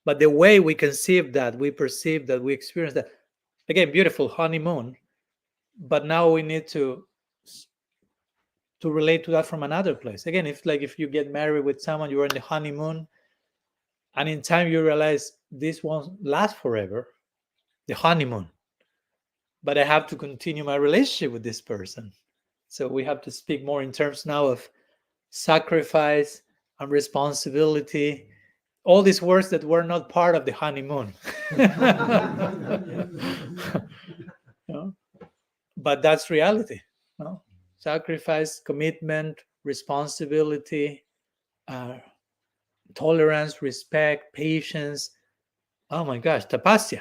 [SPEAKER 1] but the way we conceive that, we perceive that, we experience that. Again, beautiful honeymoon, but now we need to relate to that from another place. Again, if you get married with someone, you're in the honeymoon, And in time you realize this won't last forever, the honeymoon, but I have to continue my relationship with this person. So we have to speak more in terms now of sacrifice and responsibility, all these words that were not part of the honeymoon. You know? But that's reality. No? Sacrifice, commitment, responsibility, tolerance, respect, patience. Oh my gosh, tapasya.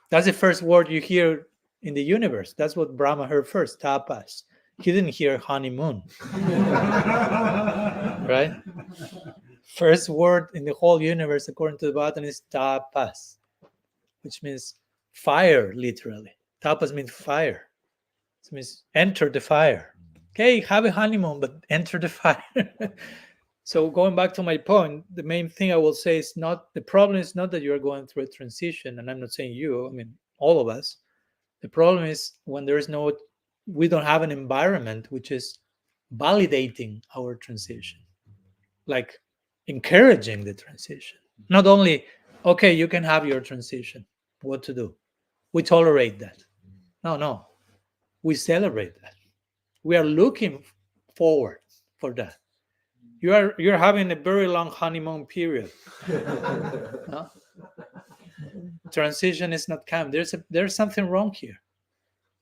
[SPEAKER 1] That's the first word you hear in the universe. That's what Brahma heard first, tapas. He didn't hear honeymoon. Right? First word in the whole universe, according to the Bhagavatam, is tapas, which means fire, literally. Tapas means fire. It means enter the fire. Okay, have a honeymoon, but enter the fire. So going back to my point, the main thing I will say is not, the problem is not that you are going through a transition, and I'm not saying you, I mean, all of us. The problem is when there is no, we don't have an environment which is validating our transition, like encouraging the transition. Not only, okay, you can have your transition, what to do? We tolerate that. No. We celebrate that. We are looking forward for that. You're having a very long honeymoon period. No? Transition is not coming. There's something wrong here.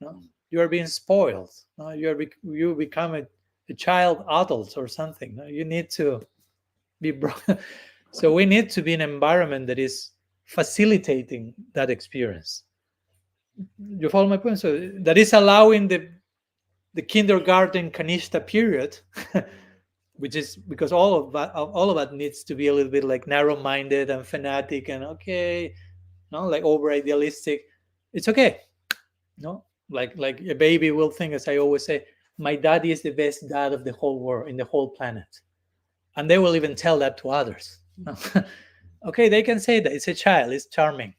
[SPEAKER 1] No? You are being spoiled. No? You become a child adult or something. No? You need to be so we need to be in an environment that is facilitating that experience. You follow my point? So that is allowing the kindergarten Kanishta period, which is because all of that needs to be a little bit like narrow-minded and fanatic and okay, no, like over-idealistic. It's okay, no, like a baby will think, as I always say, my daddy is the best dad of the whole world, in the whole planet, and they will even tell that to others. No? Okay, they can say that. It's a child, it's charming,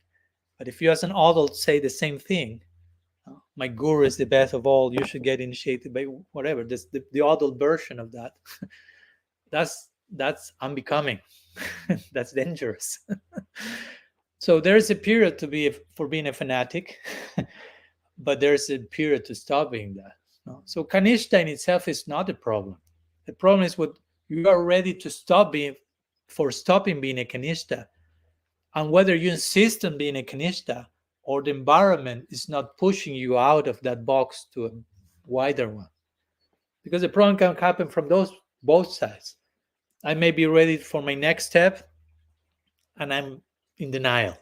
[SPEAKER 1] but if you as an adult say the same thing, my guru is the best of all, you should get initiated by whatever, this the adult version of that. That's unbecoming. That's dangerous. So there's a period for being a fanatic, but there's a period to stop being that. No? So Kanishta in itself is not a problem. The problem is what you are ready to stop being, for stopping being a Kanishta, and whether you insist on being a Kanishta or the environment is not pushing you out of that box to a wider one. Because the problem can happen from both sides. I may be ready for my next step and I'm in denial.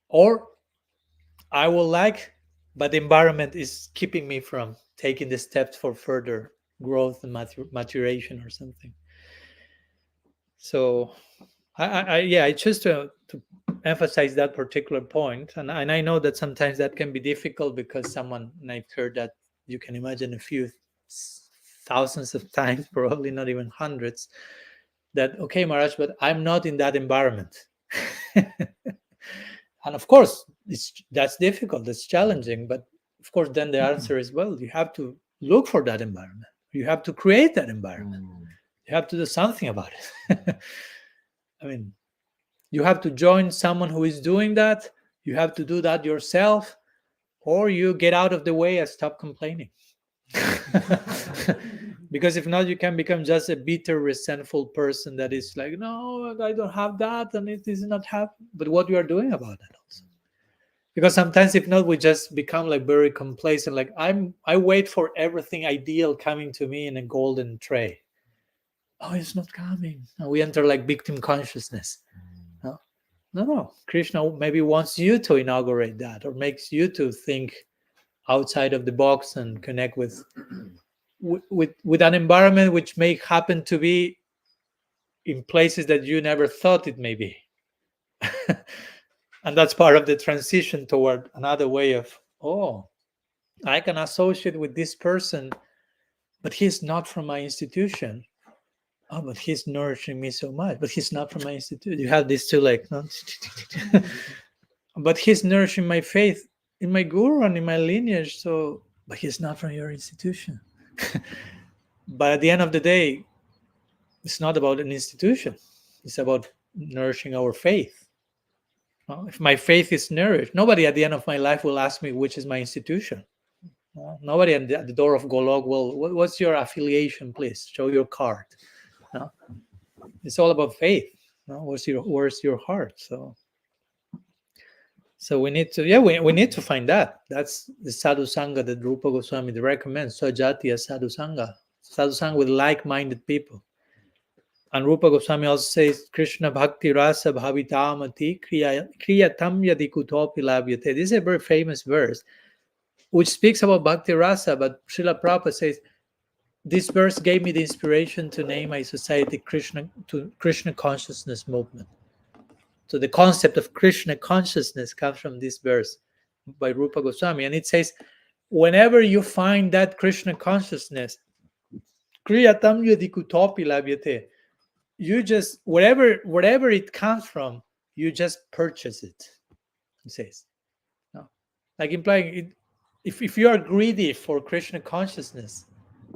[SPEAKER 1] Or I will like, but the environment is keeping me from taking the steps for further growth and maturation or something. So I choose to emphasize that particular point. And I know that sometimes that can be difficult because someone, and I've heard that, you can imagine a few thousands of times, probably not even hundreds, that, okay, Maharaj, but I'm not in that environment. And of course, that's difficult, that's challenging. But of course, then the answer is, well, you have to look for that environment. You have to create that environment. You have to do something about it. I mean, you have to join someone who is doing that. You have to do that yourself, or you get out of the way and stop complaining. Because if not, you can become just a bitter, resentful person that is like, no, I don't have that, and it is not happening. But what you are doing about that also? Because sometimes, if not, we just become like very complacent. Like I wait for everything ideal coming to me in a golden tray. Oh, it's not coming. And we enter like victim consciousness. No. Krishna maybe wants you to inaugurate that, or makes you to think outside of the box and connect with an environment which may happen to be in places that you never thought it may be. And that's part of the transition toward another way of, oh, I can associate with this person, but he's not from my institution. Oh, but he's nourishing me so much, but he's not from my institution. You have these two like, no? But he's nourishing my faith in my guru and in my lineage. So, but he's not from your institution. But at the end of the day, it's not about an institution. It's about nourishing our faith. If my faith is nourished, nobody at the end of my life will ask me which is my institution. Nobody at the door of Golok will, what's your affiliation, please? Show your card. No? It's all about faith. No? Where's your heart? So we need to, we need to find that. That's the sadhu sangha that Rupa Goswami recommends. Sajatiya sadhu sangha. Sadhu sangha with like-minded people. And Rupa Goswami also says, Krishna bhakti rasa bhavitamati kriyatam yadi kutopi labhyate. This is a very famous verse, which speaks about bhakti rasa, but Srila Prabhupada says, this verse gave me the inspiration to name my society Krishna consciousness movement. So the concept of Krishna consciousness comes from this verse by Rupa Goswami. And it says, whenever you find that Krishna consciousness, kriyatam yadi kutopi labhyate, you just, wherever it comes from, you just purchase it, he says. No? Like implying, if you are greedy for Krishna consciousness,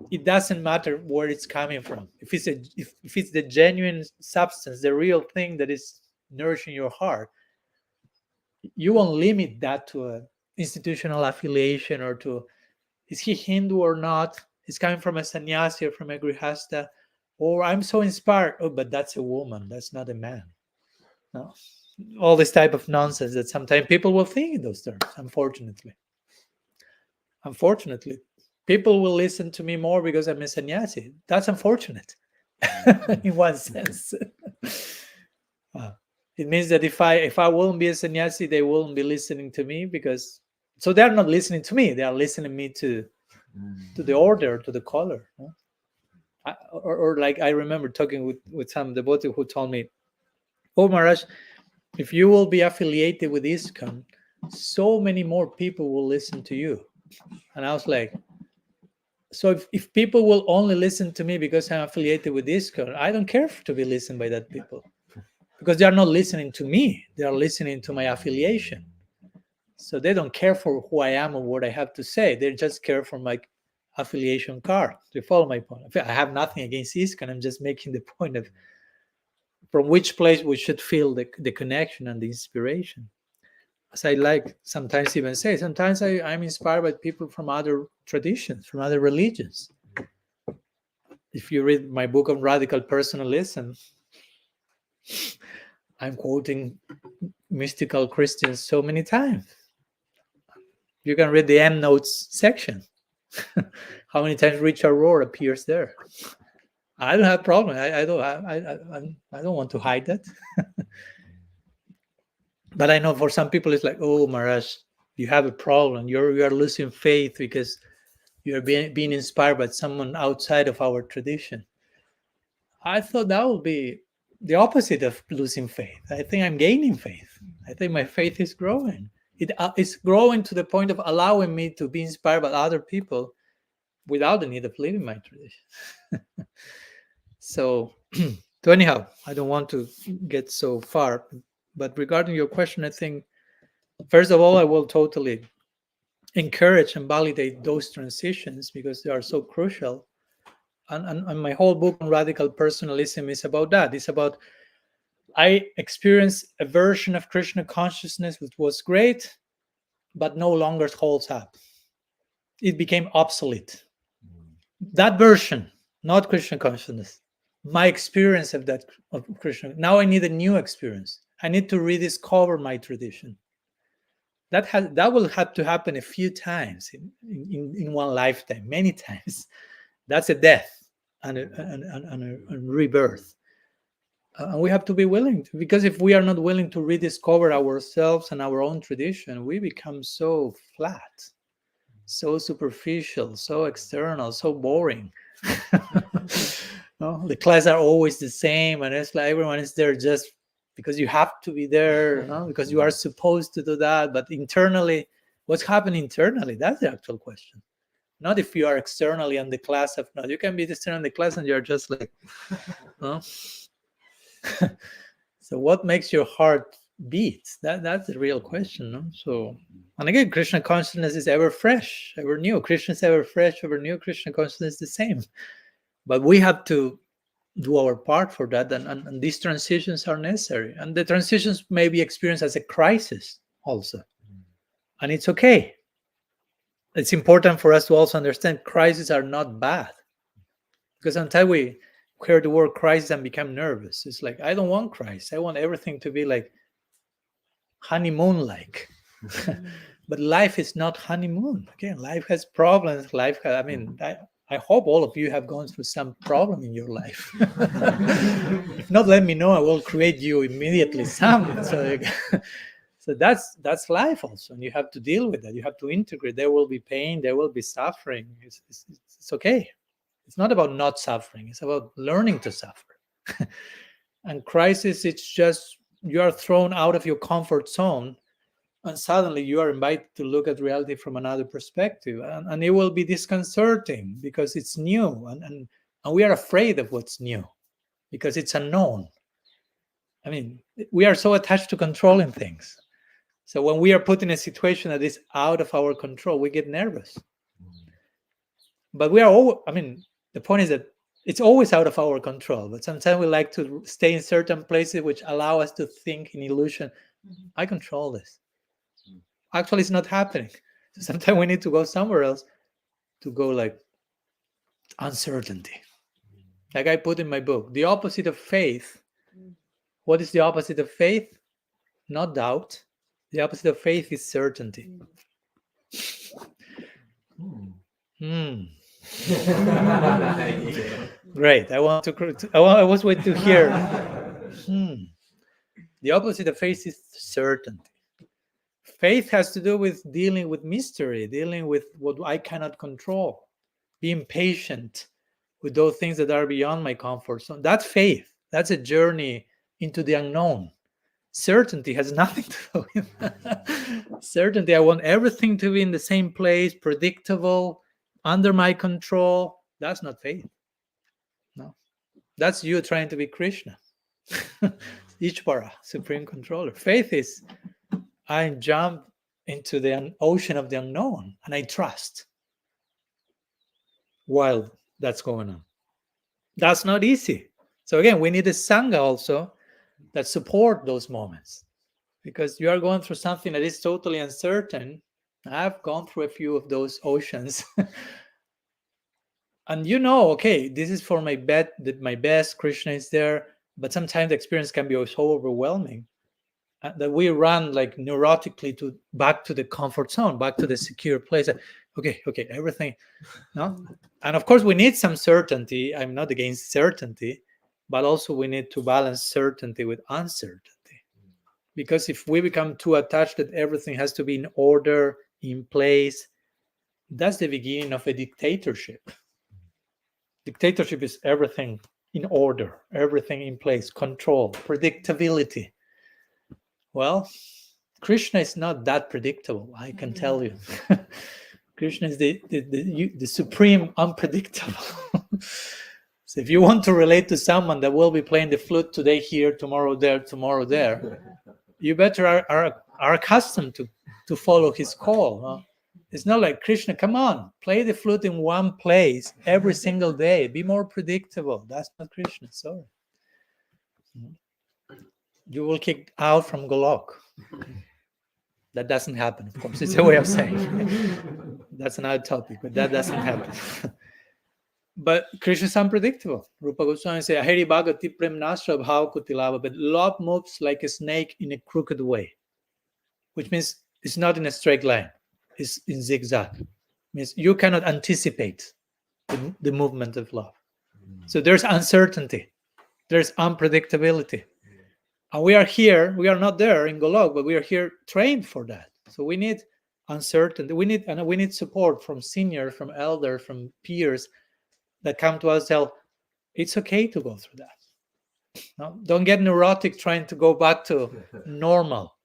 [SPEAKER 1] it doesn't matter where it's coming from. If it's the genuine substance, the real thing that is nourishing your heart, you won't limit that to an institutional affiliation or to, is he Hindu or not? He's coming from a sannyasi or from a grihasta. Or I'm so inspired. Oh, but that's a woman. That's not a man. No, all this type of nonsense that sometimes people will think in those terms. Unfortunately, people will listen to me more because I'm a sannyasi. That's unfortunate, in one sense. It means that if I wouldn't be a sannyasi, they wouldn't be listening to me because. So they're not listening to me. They are listening me to the order, to the color. No? Or like I remember talking with some devotee who told me, oh Maharaj, if you will be affiliated with ISKCON, so many more people will listen to you. And I was like, so if people will only listen to me because I'm affiliated with ISKCON, I don't care to be listened by that people. Because they are not listening to me, they are listening to my affiliation. So they don't care for who I am or what I have to say. They just care for my affiliation card. Do you follow my point? I have nothing against ISKCON. I'm just making the point of from which place we should feel the connection and the inspiration. As I like sometimes even say, sometimes I'm inspired by people from other traditions, from other religions. If you read my book on radical personalism, I'm quoting mystical Christians so many times. You can read the endnotes section. How many times Richard Rohr appears there? I don't have a problem. I don't want to hide that. But I know for some people it's like, oh Maharaj, you have a problem. You are losing faith because you're being inspired by someone outside of our tradition. I thought that would be the opposite of losing faith. I think I'm gaining faith. I think my faith is growing. It's growing to the point of allowing me to be inspired by other people without the need of leaving my tradition. So anyhow, I don't want to get so far. But regarding your question, I think, first of all, I will totally encourage and validate those transitions because they are so crucial. And my whole book on radical personalism is about that. It's about, I experienced a version of Krishna consciousness which was great, but no longer holds up. It became obsolete. That version, not Krishna consciousness, my experience of that of Krishna. Now I need a new experience. I need to rediscover my tradition. That will have to happen a few times in one lifetime, many times. That's a death and a rebirth. And we have to be willing to, because if we are not willing to rediscover ourselves and our own tradition, we become so flat, so superficial, so external, so boring. No? The classes are always the same, and it's like everyone is there just because you have to be there, no? Because you are supposed to do that. But internally, what's happening internally? That's the actual question. Not if you are externally on the class of no. You can be external in the class and you're just like, no? So what makes your heart beat? That's the real question. No? So, and again, Krishna consciousness is ever fresh, ever new. Krishna is ever fresh, ever new. Krishna consciousness is the same. But we have to do our part for that, and these transitions are necessary, and the transitions may be experienced as a crisis also, and it's okay. It's important for us to also understand crises are not bad, because sometimes we hear the word crisis and become nervous. It's like, I don't want crisis, I want everything to be like honeymoon like. But life is not honeymoon. Again, life has problems. Life has, I hope all of you have gone through some problem in your life. If not, let me know. I will create you immediately some. So that's life also, and you have to deal with that. You have to integrate. There will be pain. There will be suffering. It's okay. It's not about not suffering. It's about learning to suffer. And crisis, it's just you are thrown out of your comfort zone, and suddenly you are invited to look at reality from another perspective, and it will be disconcerting because it's new, and we are afraid of what's new because it's unknown. We are so attached to controlling things. So when we are put in a situation that is out of our control, we get nervous. But we are all, the point is that it's always out of our control, but sometimes we like to stay in certain places which allow us to think in illusion. I control this. Actually, it's not happening. So sometimes we need to go somewhere else to go like uncertainty. Like I put in my book, the opposite of faith. What is the opposite of faith? Not doubt. The opposite of faith is certainty. Great. I was waiting to hear. The opposite of faith is certainty. Faith has to do with dealing with mystery, dealing with what I cannot control, being patient with those things that are beyond my comfort zone. That's faith. That's a journey into the unknown. Certainty has nothing to do with that. Certainty, I want everything to be in the same place, predictable, under my control. That's not faith. No. That's you trying to be Krishna. Ishvara, supreme controller. Faith is I jump into the ocean of the unknown and I trust while that's going on. That's not easy. So again, we need a Sangha also that support those moments, because you are going through something that is totally uncertain. I've gone through a few of those oceans. And okay, this is for my best, Krishna is there, but sometimes the experience can be so overwhelming that we run like neurotically back to the comfort zone, back to the secure place. Okay, everything. No? And of course, we need some certainty. I'm not against certainty, but also we need to balance certainty with uncertainty. Because if we become too attached that everything has to be in order, in place, that's the beginning of a dictatorship. Dictatorship is everything in order, everything in place, control, predictability. Well, Krishna is not that predictable, I can tell you. Krishna is the supreme unpredictable. So if you want to relate to someone that will be playing the flute today here, tomorrow there, you better are accustomed to follow his call. Huh? It's not like, Krishna, come on, play the flute in one place every single day. Be more predictable. That's not Krishna, sorry. You will kick out from Golok. That doesn't happen, of course. It's a way of saying. That's another topic, but that doesn't happen. But Krishna is unpredictable. Rupa Goswami says, Hari Bhagati Prem Nashra Bhav Kutilava, but love moves like a snake in a crooked way, which means it's not in a straight line. It's in zigzag. It means you cannot anticipate the movement of love. So there's uncertainty. There's unpredictability. And we are here, we are not there in Golok, but we are here trained for that. So we need uncertainty. We need support from seniors, from elders, from peers that come to us and tell, it's okay to go through that. No? Don't get neurotic trying to go back to normal.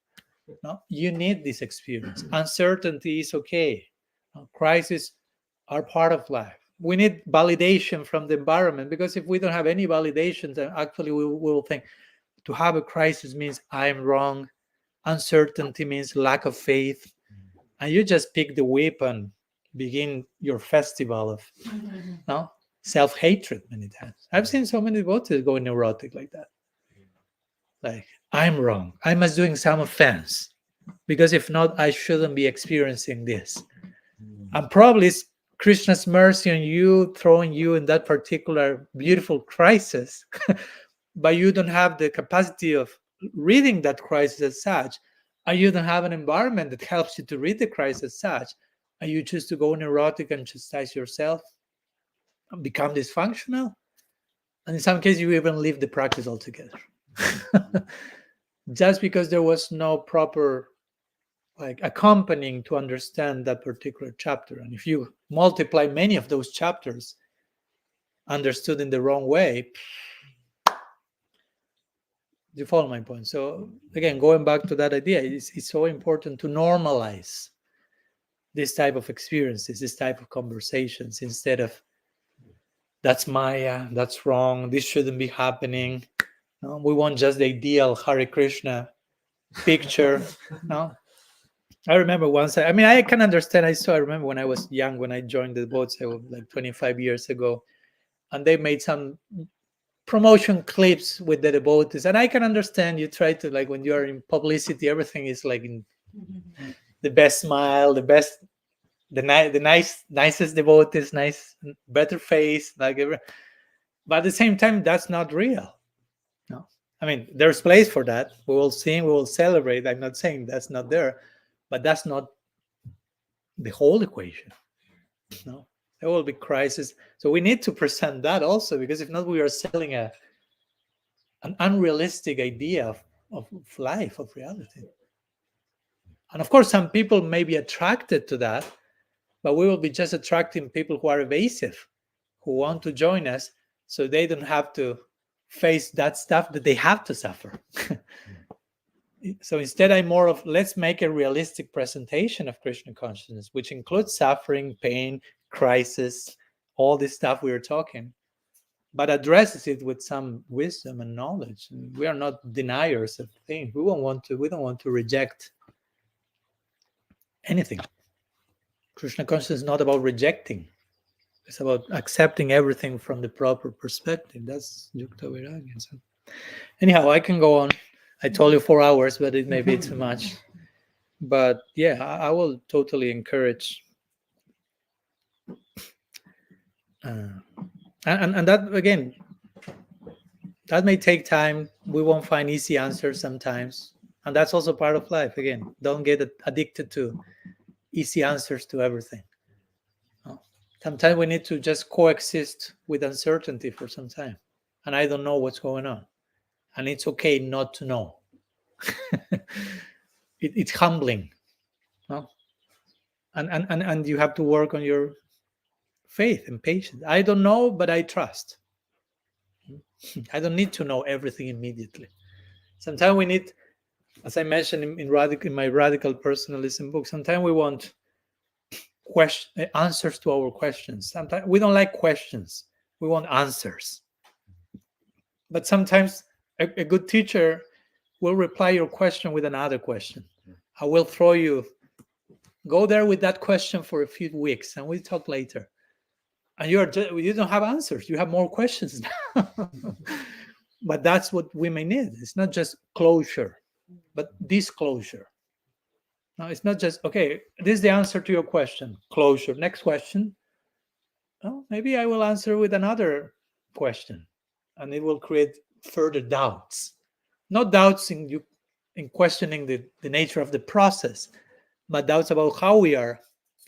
[SPEAKER 1] No? You need this experience. Uncertainty is okay. Crises are part of life. We need validation from the environment, because if we don't have any validation, then actually we will think to have a crisis means I'm wrong. Uncertainty means lack of faith. And you just pick the whip and begin your festival of self-hatred many times. I've seen so many devotees go neurotic like that. Like, I'm wrong. I must doing some offense. Because if not, I shouldn't be experiencing this. And probably it's Krishna's mercy on you, throwing you in that particular beautiful crisis, but you don't have the capacity of reading that crisis as such, and you don't have an environment that helps you to read the crisis as such, and you choose to go neurotic and chastise yourself and become dysfunctional. And in some cases, you even leave the practice altogether. Just because there was no proper accompanying to understand that particular chapter. And if you multiply many of those chapters understood in the wrong way, you follow my point. So again, going back to that idea, it's so important to normalize this type of experiences, this type of conversations, instead of that's Maya, that's wrong, this shouldn't be happening. No, we want just the ideal Hare Krishna picture. No, I remember once. I can understand. I remember when I was young, when I joined the boats, like 25 years ago, and they made some promotion clips with the devotees, and I can understand. You try to, like, when you are in publicity, everything is like in the best smile, the nicest devotees, better face, but at the same time, that's not real. No, there's place for that. We will sing, we will celebrate. I'm not saying that's not there, but that's not the whole equation. No, there will be crisis. So we need to present that also, because if not, we are selling an unrealistic idea of life, of reality. And of course, some people may be attracted to that, but we will be just attracting people who are evasive, who want to join us, so they don't have to face that stuff that they have to suffer. So instead, I'm more of, let's make a realistic presentation of Krishna consciousness, which includes suffering, pain, crisis, all this stuff we are talking, but addresses it with some wisdom and knowledge. We are not deniers of things. We don't want to reject anything. Krishna consciousness is not about rejecting. It's about accepting everything from the proper perspective. That's Yukta Vairagya. So anyhow, I can go on. I told you 4 hours, but it may be too much. But yeah, I will totally encourage. And that, again, that may take time. We won't find easy answers sometimes. And that's also part of life. Again, don't get addicted to easy answers to everything. Sometimes we need to just coexist with uncertainty for some time. And I don't know what's going on. And it's okay not to know. It's humbling. No? And you have to work on your faith and patience. I don't know, but I trust. I don't need to know everything immediately. Sometimes we need, as I mentioned in my Radical Personalism book, sometimes we want answers to our questions. Sometimes we don't like questions. We want answers. But sometimes a good teacher will reply your question with another question. I will throw you, go there with that question for a few weeks, and we'll talk later. And you don't have answers. You have more questions now. But that's what we may need. It's not just closure, but disclosure. No, it's not just, okay, this is the answer to your question. Closure. Next question. Oh, maybe I will answer with another question, and it will create further doubts. Not doubts in questioning the nature of the process, but doubts about how we are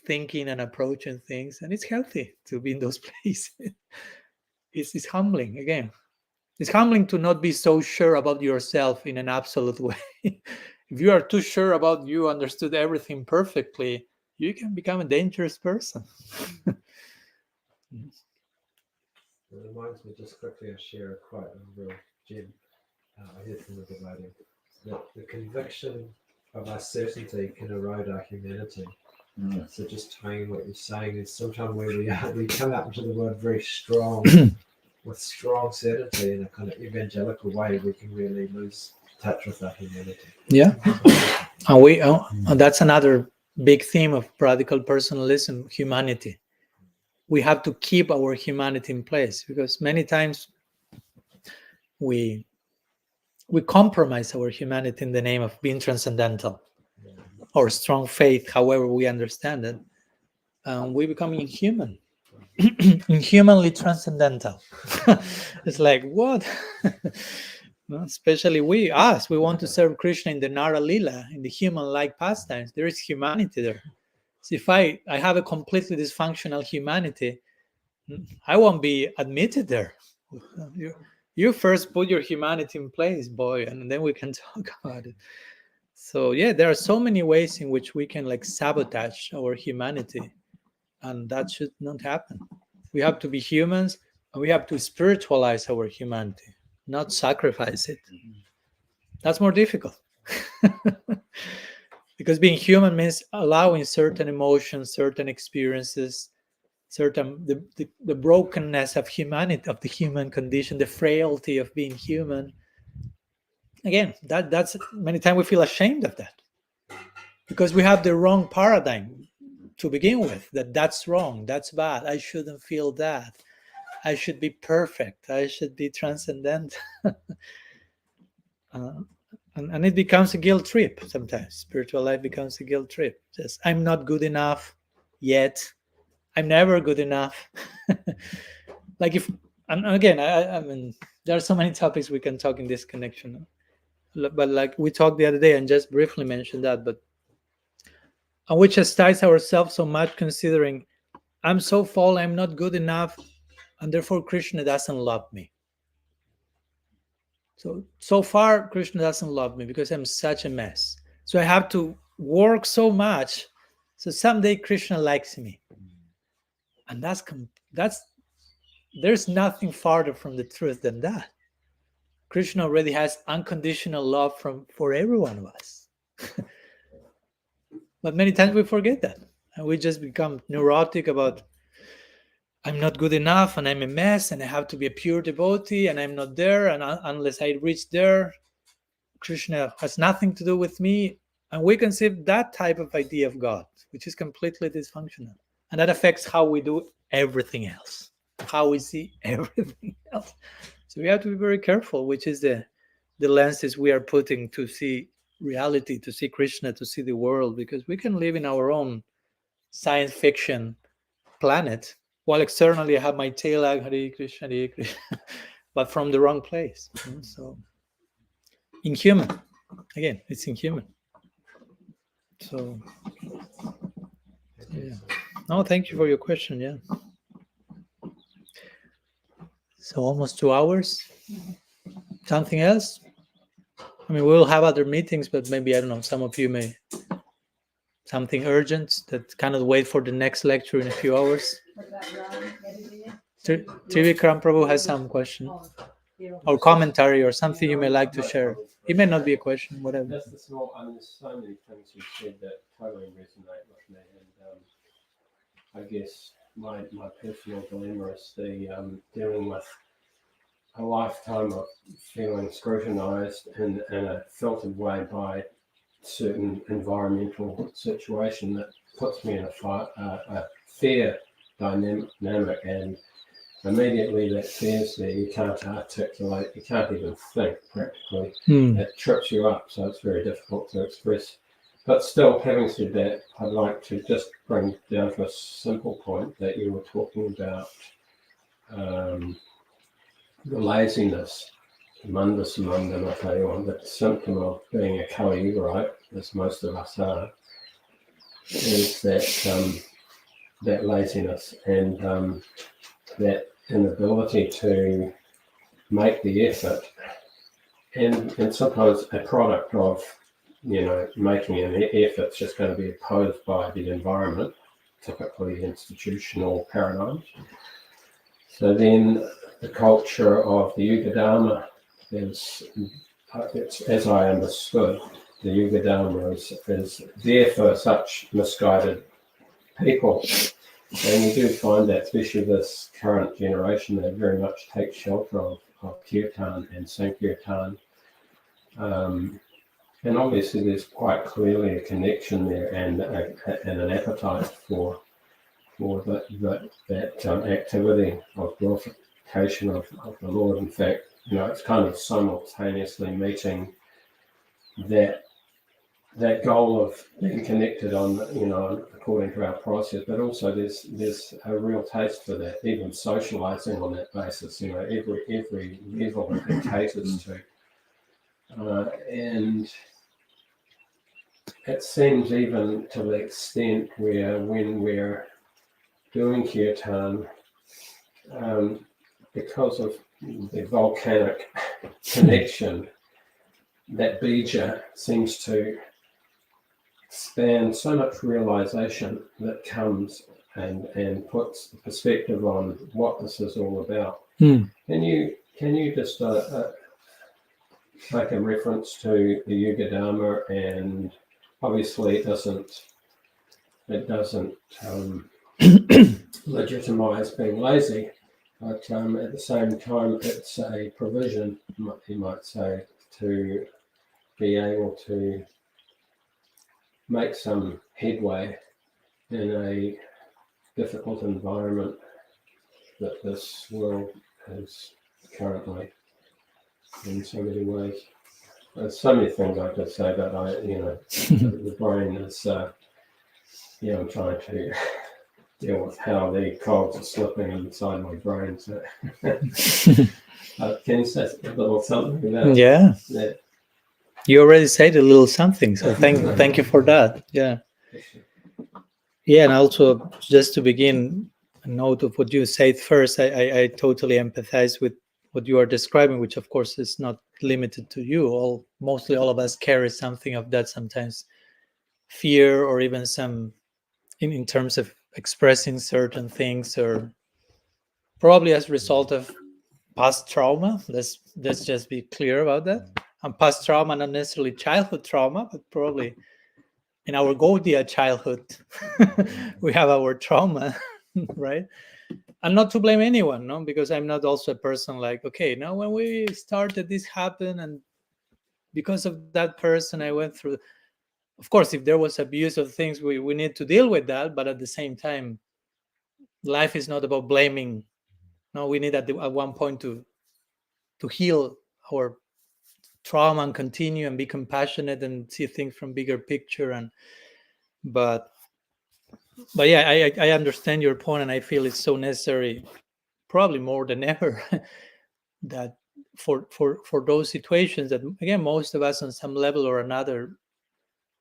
[SPEAKER 1] thinking and approaching things. And it's healthy to be in those places. It's humbling, again. It's humbling to not be so sure about yourself in an absolute way. If you are too sure about you understood everything perfectly, you can become a dangerous person.
[SPEAKER 3] It reminds me, just quickly, I share a quite a real gem I heard from the devotee, that the conviction of our certainty can erode our humanity. So just tying what you're saying is sometimes where we come out into the world very strong, with strong certainty in a kind of evangelical way, we can really lose touch with our humanity. Yeah, and that's another big theme of Radical Personalism: humanity.
[SPEAKER 1] we have to keep our humanity in place, because many times we compromise our humanity in the name of being transcendental or strong faith, however we understand it. We become inhuman, inhumanly transcendental. It's like, what? No, especially we want to serve Krishna in the Nara Lila, in the human-like pastimes. There is humanity there. So if I have a completely dysfunctional humanity, I won't be admitted there. You first put your humanity in place, boy, and then we can talk about it. So yeah, there are so many ways in which we can like sabotage our humanity, and that should not happen. We have to be humans, and we have to spiritualize our humanity, not sacrifice it. That's more difficult. Because being human means allowing certain emotions, certain experiences, certain the brokenness of humanity, of the human condition, the frailty of being human. Again, that's many times we feel ashamed of that, because we have the wrong paradigm to begin with. That's wrong, that's bad, I shouldn't feel that, I should be perfect, I should be transcendent. And it becomes a guilt trip sometimes. Spiritual life becomes a guilt trip. Just, I'm not good enough yet, I'm never good enough. Like if, and again, I mean, there are so many topics we can talk in this connection, but like we talked the other day and just briefly mentioned that, but and we chastise ourselves so much considering I'm so fallen, I'm not good enough, and therefore Krishna doesn't love me. So far Krishna doesn't love me because I'm such a mess. So I have to work so much so someday Krishna likes me. And that's there's nothing farther from the truth than that. Krishna already has unconditional love for every one of us. But many times we forget that, and we just become neurotic about I'm not good enough, and I'm a mess, and I have to be a pure devotee, and I'm not there, and unless I reach there, Krishna has nothing to do with me. And we conceive that type of idea of God, which is completely dysfunctional, and that affects how we do everything else, how we see everything else. So we have to be very careful, which is the lenses we are putting to see reality, to see Krishna, to see the world, because we can live in our own science fiction planet, while externally I have my tail like Hare Krishna, but from the wrong place. So inhuman, again, it's inhuman. So yeah. No, thank you for your question. Yeah. So almost 2 hours. Something else? I mean, we'll have other meetings, but maybe, I don't know, some of you may something urgent that cannot wait for the next lecture in a few hours. Trivikram Prabhu has some question or commentary or something you may like to share. It may not be a question, whatever.
[SPEAKER 4] Just a small, I mean, there's so many things you said that totally resonate with me, and I guess my personal dilemma is dealing with a lifetime of feeling scrutinized in a filtered way by certain environmental situation that puts me in a fear dynamic, and immediately that fear's there, you can't articulate, you can't even think practically. It trips you up, so it's very difficult to express. But still, having said that, I'd like to just bring down to a simple point that you were talking about the laziness, the symptom of being a Kali-Yuga, as most of us are, is that laziness and that inability to make the effort, and sometimes a product of making an effort's just going to be opposed by the environment, typically institutional paradigms. So then the culture of the Yuga Dharma is, as I understood, the Yuga Dharma is there for such misguided people. And you do find that, especially this current generation, they very much take shelter of kirtan and sankirtan. And obviously there's quite clearly a connection there and an appetite for or that activity of glorification of the Lord. In fact, it's kind of simultaneously meeting that goal of being connected on, according to our process, but also there's a real taste for that, even socializing on that basis, every level that it caters to. And it seems even to the extent where when we're doing kirtan, because of the volcanic connection, that bija seems to expand so much realization that comes and puts the perspective on what this is all about. Can you just make a reference to the Yuga Dharma? And obviously it doesn't legitimize being lazy, but at the same time it's a provision, you might say, to be able to make some headway in a difficult environment that this world is currently in so many ways. There's so many things I could say, but the brain is, I'm trying to deal with how the cogs are slipping inside my brain. So, can you say a little something about that?
[SPEAKER 1] You already said a little something, so thank you for that. And also, just to begin, a note of what you said first, I totally empathize with what you are describing, which of course is not limited to you. Mostly all of us carry something of that, sometimes fear, or even some in terms of expressing certain things, or probably as a result of past trauma. Let's just be clear about that. And past trauma, not necessarily childhood trauma, but probably in our Gaudiya childhood, we have our trauma, right? And not to blame anyone, no, because I'm not also a person like, okay, now when we started, this happened, and because of that person, I went through. Of course, if there was abuse of things, we need to deal with that. But at the same time, life is not about blaming. No, we need at one point to heal our trauma and continue and be compassionate and see things from bigger picture. But yeah, I understand your point, and I feel it's so necessary, probably more than ever, that for those situations that, again, most of us on some level or another,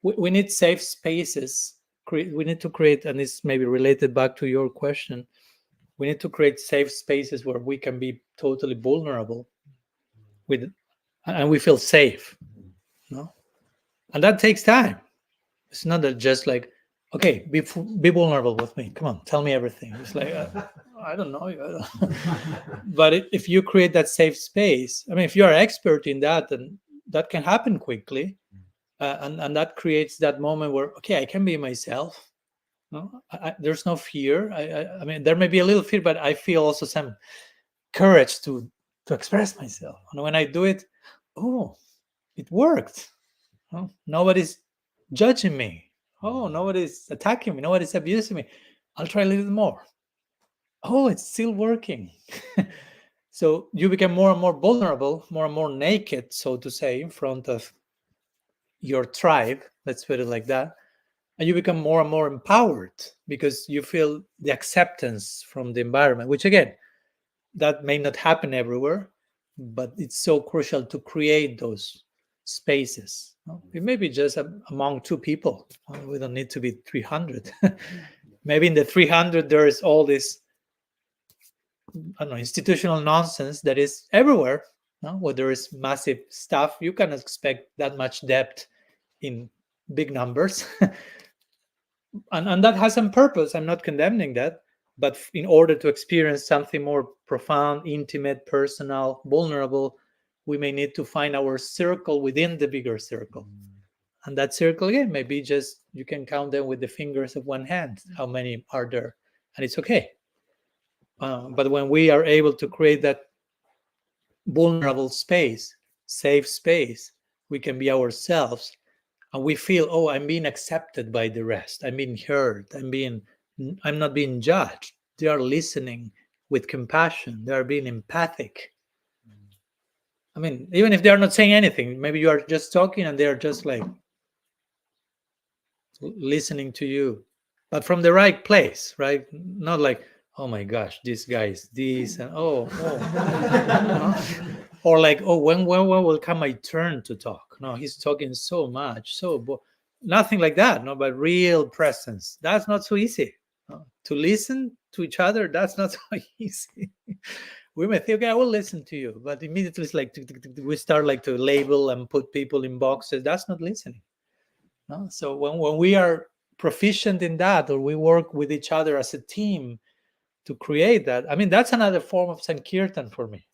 [SPEAKER 1] we need safe spaces. We need to create, and this may be related back to your question, we need to create safe spaces where we can be totally vulnerable and we feel safe, no? And that takes time. It's not that just like, okay, be vulnerable with me. Come on, tell me everything. It's like, I don't know. But if you create that safe space, I mean, if you're an expert in that, then that can happen quickly. And that creates that moment where, okay, I can be myself. No, there's no fear. I mean, there may be a little fear, but I feel also some courage to express myself. And when I do it, oh, it worked. Oh, nobody's judging me. Oh, nobody's attacking me. Nobody's abusing me. I'll try a little more. Oh, it's still working. So you become more and more vulnerable, more and more naked, so to say, in front of your tribe. Let's put it like that. And you become more and more empowered because you feel the acceptance from the environment, which, again, that may not happen everywhere, but it's so crucial to create those spaces. It may be just among two people. We don't need to be 300. Maybe in the 300 there is all this, I don't know, institutional nonsense that is everywhere. Where there is massive stuff, you cannot expect that much depth in big numbers. and that has some purpose. I'm not condemning that. But in order to experience something more profound, intimate, personal, vulnerable, we may need to find our circle within the bigger circle. And that circle, again, maybe just you can count them with the fingers of one hand, how many are there. And it's okay. But when we are able to create that vulnerable space, safe space, we can be ourselves. And we feel, oh, I'm being accepted by the rest. I'm being heard. I'm being I'm not being judged. They are listening with compassion. They are being empathic. I mean, even if they are not saying anything, maybe you are just talking and they are just like listening to you, but from the right place, right? Not like, oh my gosh, this guy is this, and or like, oh, when will come my turn to talk? No, he's talking so much, nothing like that. No, but real presence. That's not so easy. No? To listen to each other, that's not so easy. We may think, okay, I will listen to you, but immediately it's like we start like to label and put people in boxes. That's not listening. No? So when we are proficient in that, or we work with each other as a team to create that, I mean, that's another form of Sankirtan for me,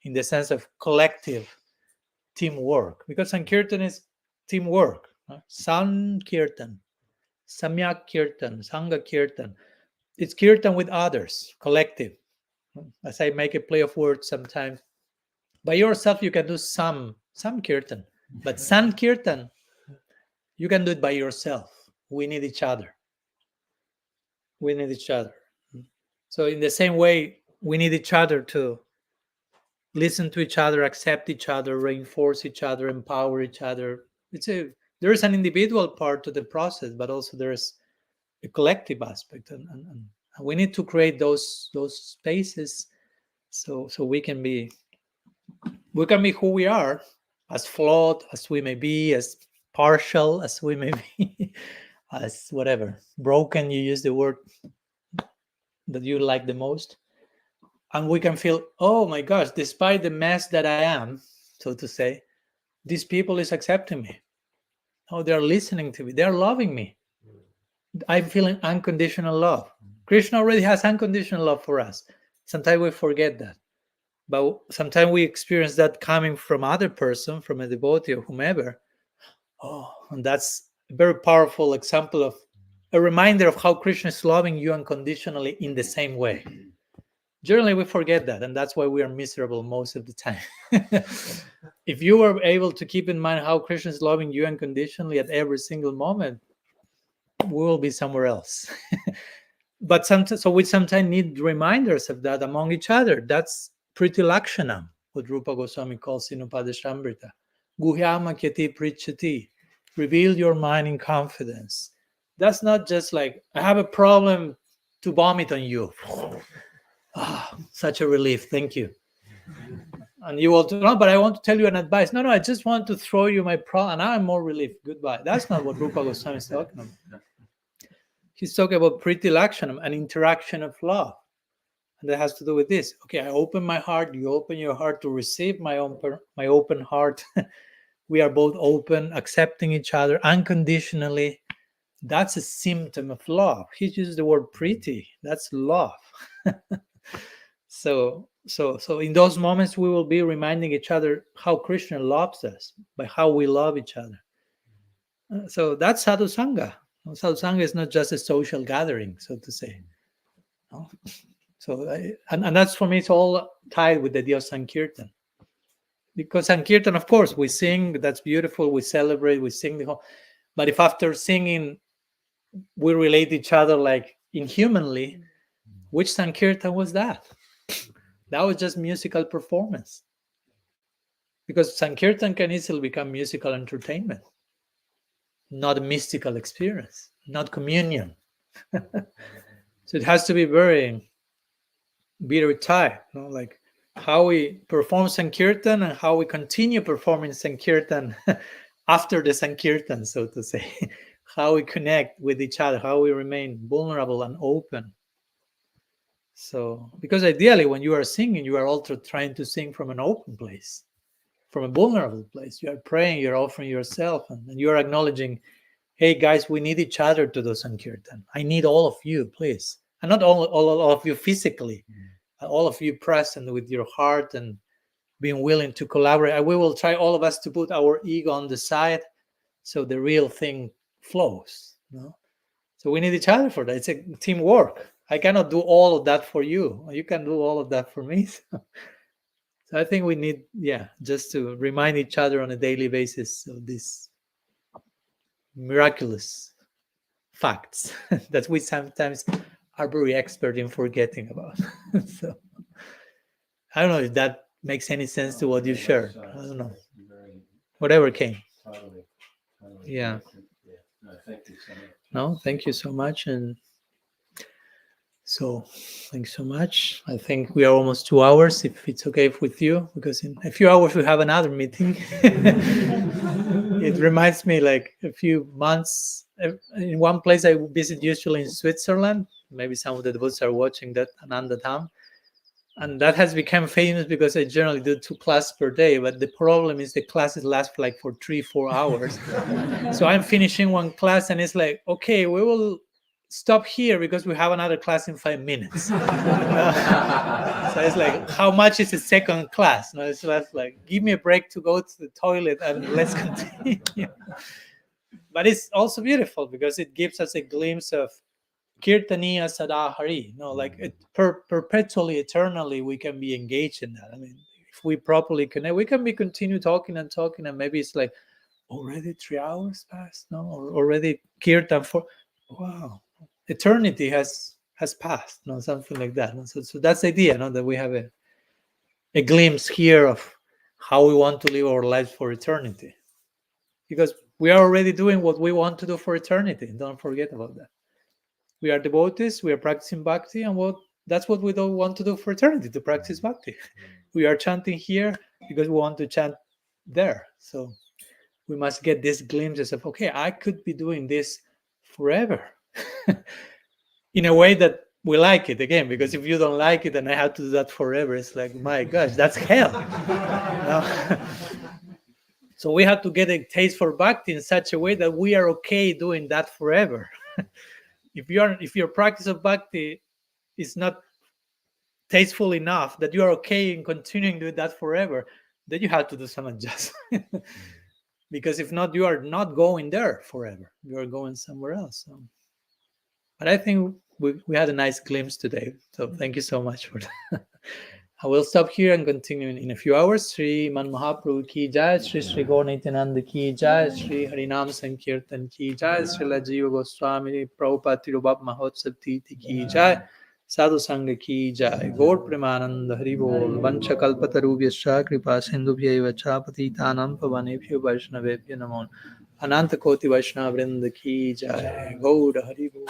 [SPEAKER 1] in the sense of collective teamwork, because Sankirtan is teamwork. Sankirtan, Samyak Kirtan, Sangha Kirtan. It's Kirtan with others, collective. As I make a play of words sometimes, by yourself you can do some Kirtan, but Sankirtan, you can do it by yourself. We need each other. We need each other. So in the same way, we need each other to listen to each other, accept each other, reinforce each other, empower each other. There is an individual part to the process, but also there is a collective aspect, and we need to create those spaces so we can be who we are, as flawed as we may be, as partial as we may be, as whatever broken, you use the word that you like the most, and we can feel, oh my gosh, despite the mess that I am, so to say, these people is accepting me. Oh, they're listening to me, they're loving me. I'm feeling unconditional love. Krishna already has unconditional love for us. Sometimes we forget that, but sometimes we experience that coming from other person, from a devotee or whomever. Oh, and that's a very powerful example of a reminder of how Krishna is loving you unconditionally in the same way. Generally, we forget that, and that's why we are miserable most of the time. If you were able to keep in mind how Krishna is loving you unconditionally at every single moment, we will be somewhere else. But so we sometimes need reminders of that among each other. That's Priti Lakshanam, what Rupa Goswami calls in Upadeshamrita. Guhyama kyati prichati. Reveal your mind in confidence. That's not just like, I have a problem, to vomit on you. Such a relief. Thank you. And you will, no, but I want to tell you an advice. No, I just want to throw you my problem, and now I'm more relief. Goodbye. That's not what Rupa Goswami is talking about. He's talking about Priti Lakshanam, an interaction of love. And that has to do with this. Okay, I open my heart, you open your heart to receive my open heart. We are both open, accepting each other unconditionally. That's a symptom of love. He uses the word Priti. That's love. So in those moments, we will be reminding each other how Krishna loves us, by how we love each other. So that's Sadhu Sangha. Sadhu Sangha is not just a social gathering, so to say. No? So, and that's, for me, it's all tied with the idea of Sankirtan. Because Sankirtan, of course, we sing, that's beautiful, we celebrate, we sing the whole. But if after singing, we relate each other like inhumanly, which Sankirtan was that? That was just musical performance. Because Sankirtan can easily become musical entertainment, not a mystical experience, not communion. So it has to be very tight, like how we perform Sankirtan and how we continue performing Sankirtan after the Sankirtan, so to say. How we connect with each other, how we remain vulnerable and open. So, because ideally when you are singing, you are also trying to sing from an open place, from a vulnerable place. You are praying, you're offering yourself, and you are acknowledging, hey guys, we need each other to do Sankirtan. I need all of you, please. And not all of you physically, all of you present with your heart and being willing to collaborate. We will try, all of us, to put our ego on the side so the real thing flows. So we need each other for that. It's a teamwork. I cannot do all of that for you. You can do all of that for me. So I think we need, just to remind each other on a daily basis of these miraculous facts that we sometimes are very expert in forgetting about. So I don't know if that makes any sense to what you shared. I don't know. Whatever came.
[SPEAKER 4] Totally.
[SPEAKER 1] Yeah.
[SPEAKER 4] Yeah. No, thank you so much.
[SPEAKER 1] No, thank you so much. And so thanks so much. I think we are almost 2 hours, if it's okay with you, because in a few hours we have another meeting. It reminds me like a few months in one place I visit usually in Switzerland. Maybe some of the devotees are watching that, Ananda Dham. And that has become famous because I generally do 2 classes per day. But the problem is the classes last for like for 3-4 hours. So I'm finishing one class and it's like, okay, we will stop here because we have another class in 5 minutes. So it's like, how much is the second class? No, it's just like, give me a break to go to the toilet and let's continue. But it's also beautiful because it gives us a glimpse of Kirtaniya Sadahari, like it perpetually, eternally, we can be engaged in that. I mean, if we properly connect, we can be continue talking, and maybe it's like already 3 hours passed, or already Kirtan for, wow, eternity has passed, something like that. So that's the idea, that we have a glimpse here of how we want to live our lives for eternity, because we are already doing what we want to do for eternity. Don't forget about that. We are devotees, we are practicing bhakti, and that's what we don't want to do for eternity, to practice bhakti. We are chanting here because we want to chant there. So we must get these glimpses of, okay, I could be doing this forever in a way that we like it, again, because if you don't like it and I have to do that forever, it's like, my gosh, that's hell. So we have to get a taste for bhakti in such a way that we are okay doing that forever. If your practice of bhakti is not tasteful enough that you are okay in continuing doing that forever, then you have to do some adjustment. Because if not, you are not going there forever. You are going somewhere else. So. But I think we had a nice glimpse today. So thank you so much for that. I will stop here and continue in a few hours. Sri Man Mahaprabhu ki jai, Sri Gaur Nityananda ki jai, Sri Harinam Sankirtan ki jai, Srila Jiva Goswami Prabhupada Tirobhava Mahotsava Titi ki jai, Sadhu Sangha ki jai, Gaur Premananda Hari Bol, Vancha Kalpatarubhyascha Kripa Sindhubhyaiva cha Patitanam Pavanebhyo Vaishnavebhyo Namo, Ananta Koti Vaishnava Vrinda ki jai, Gaur Hari Bol.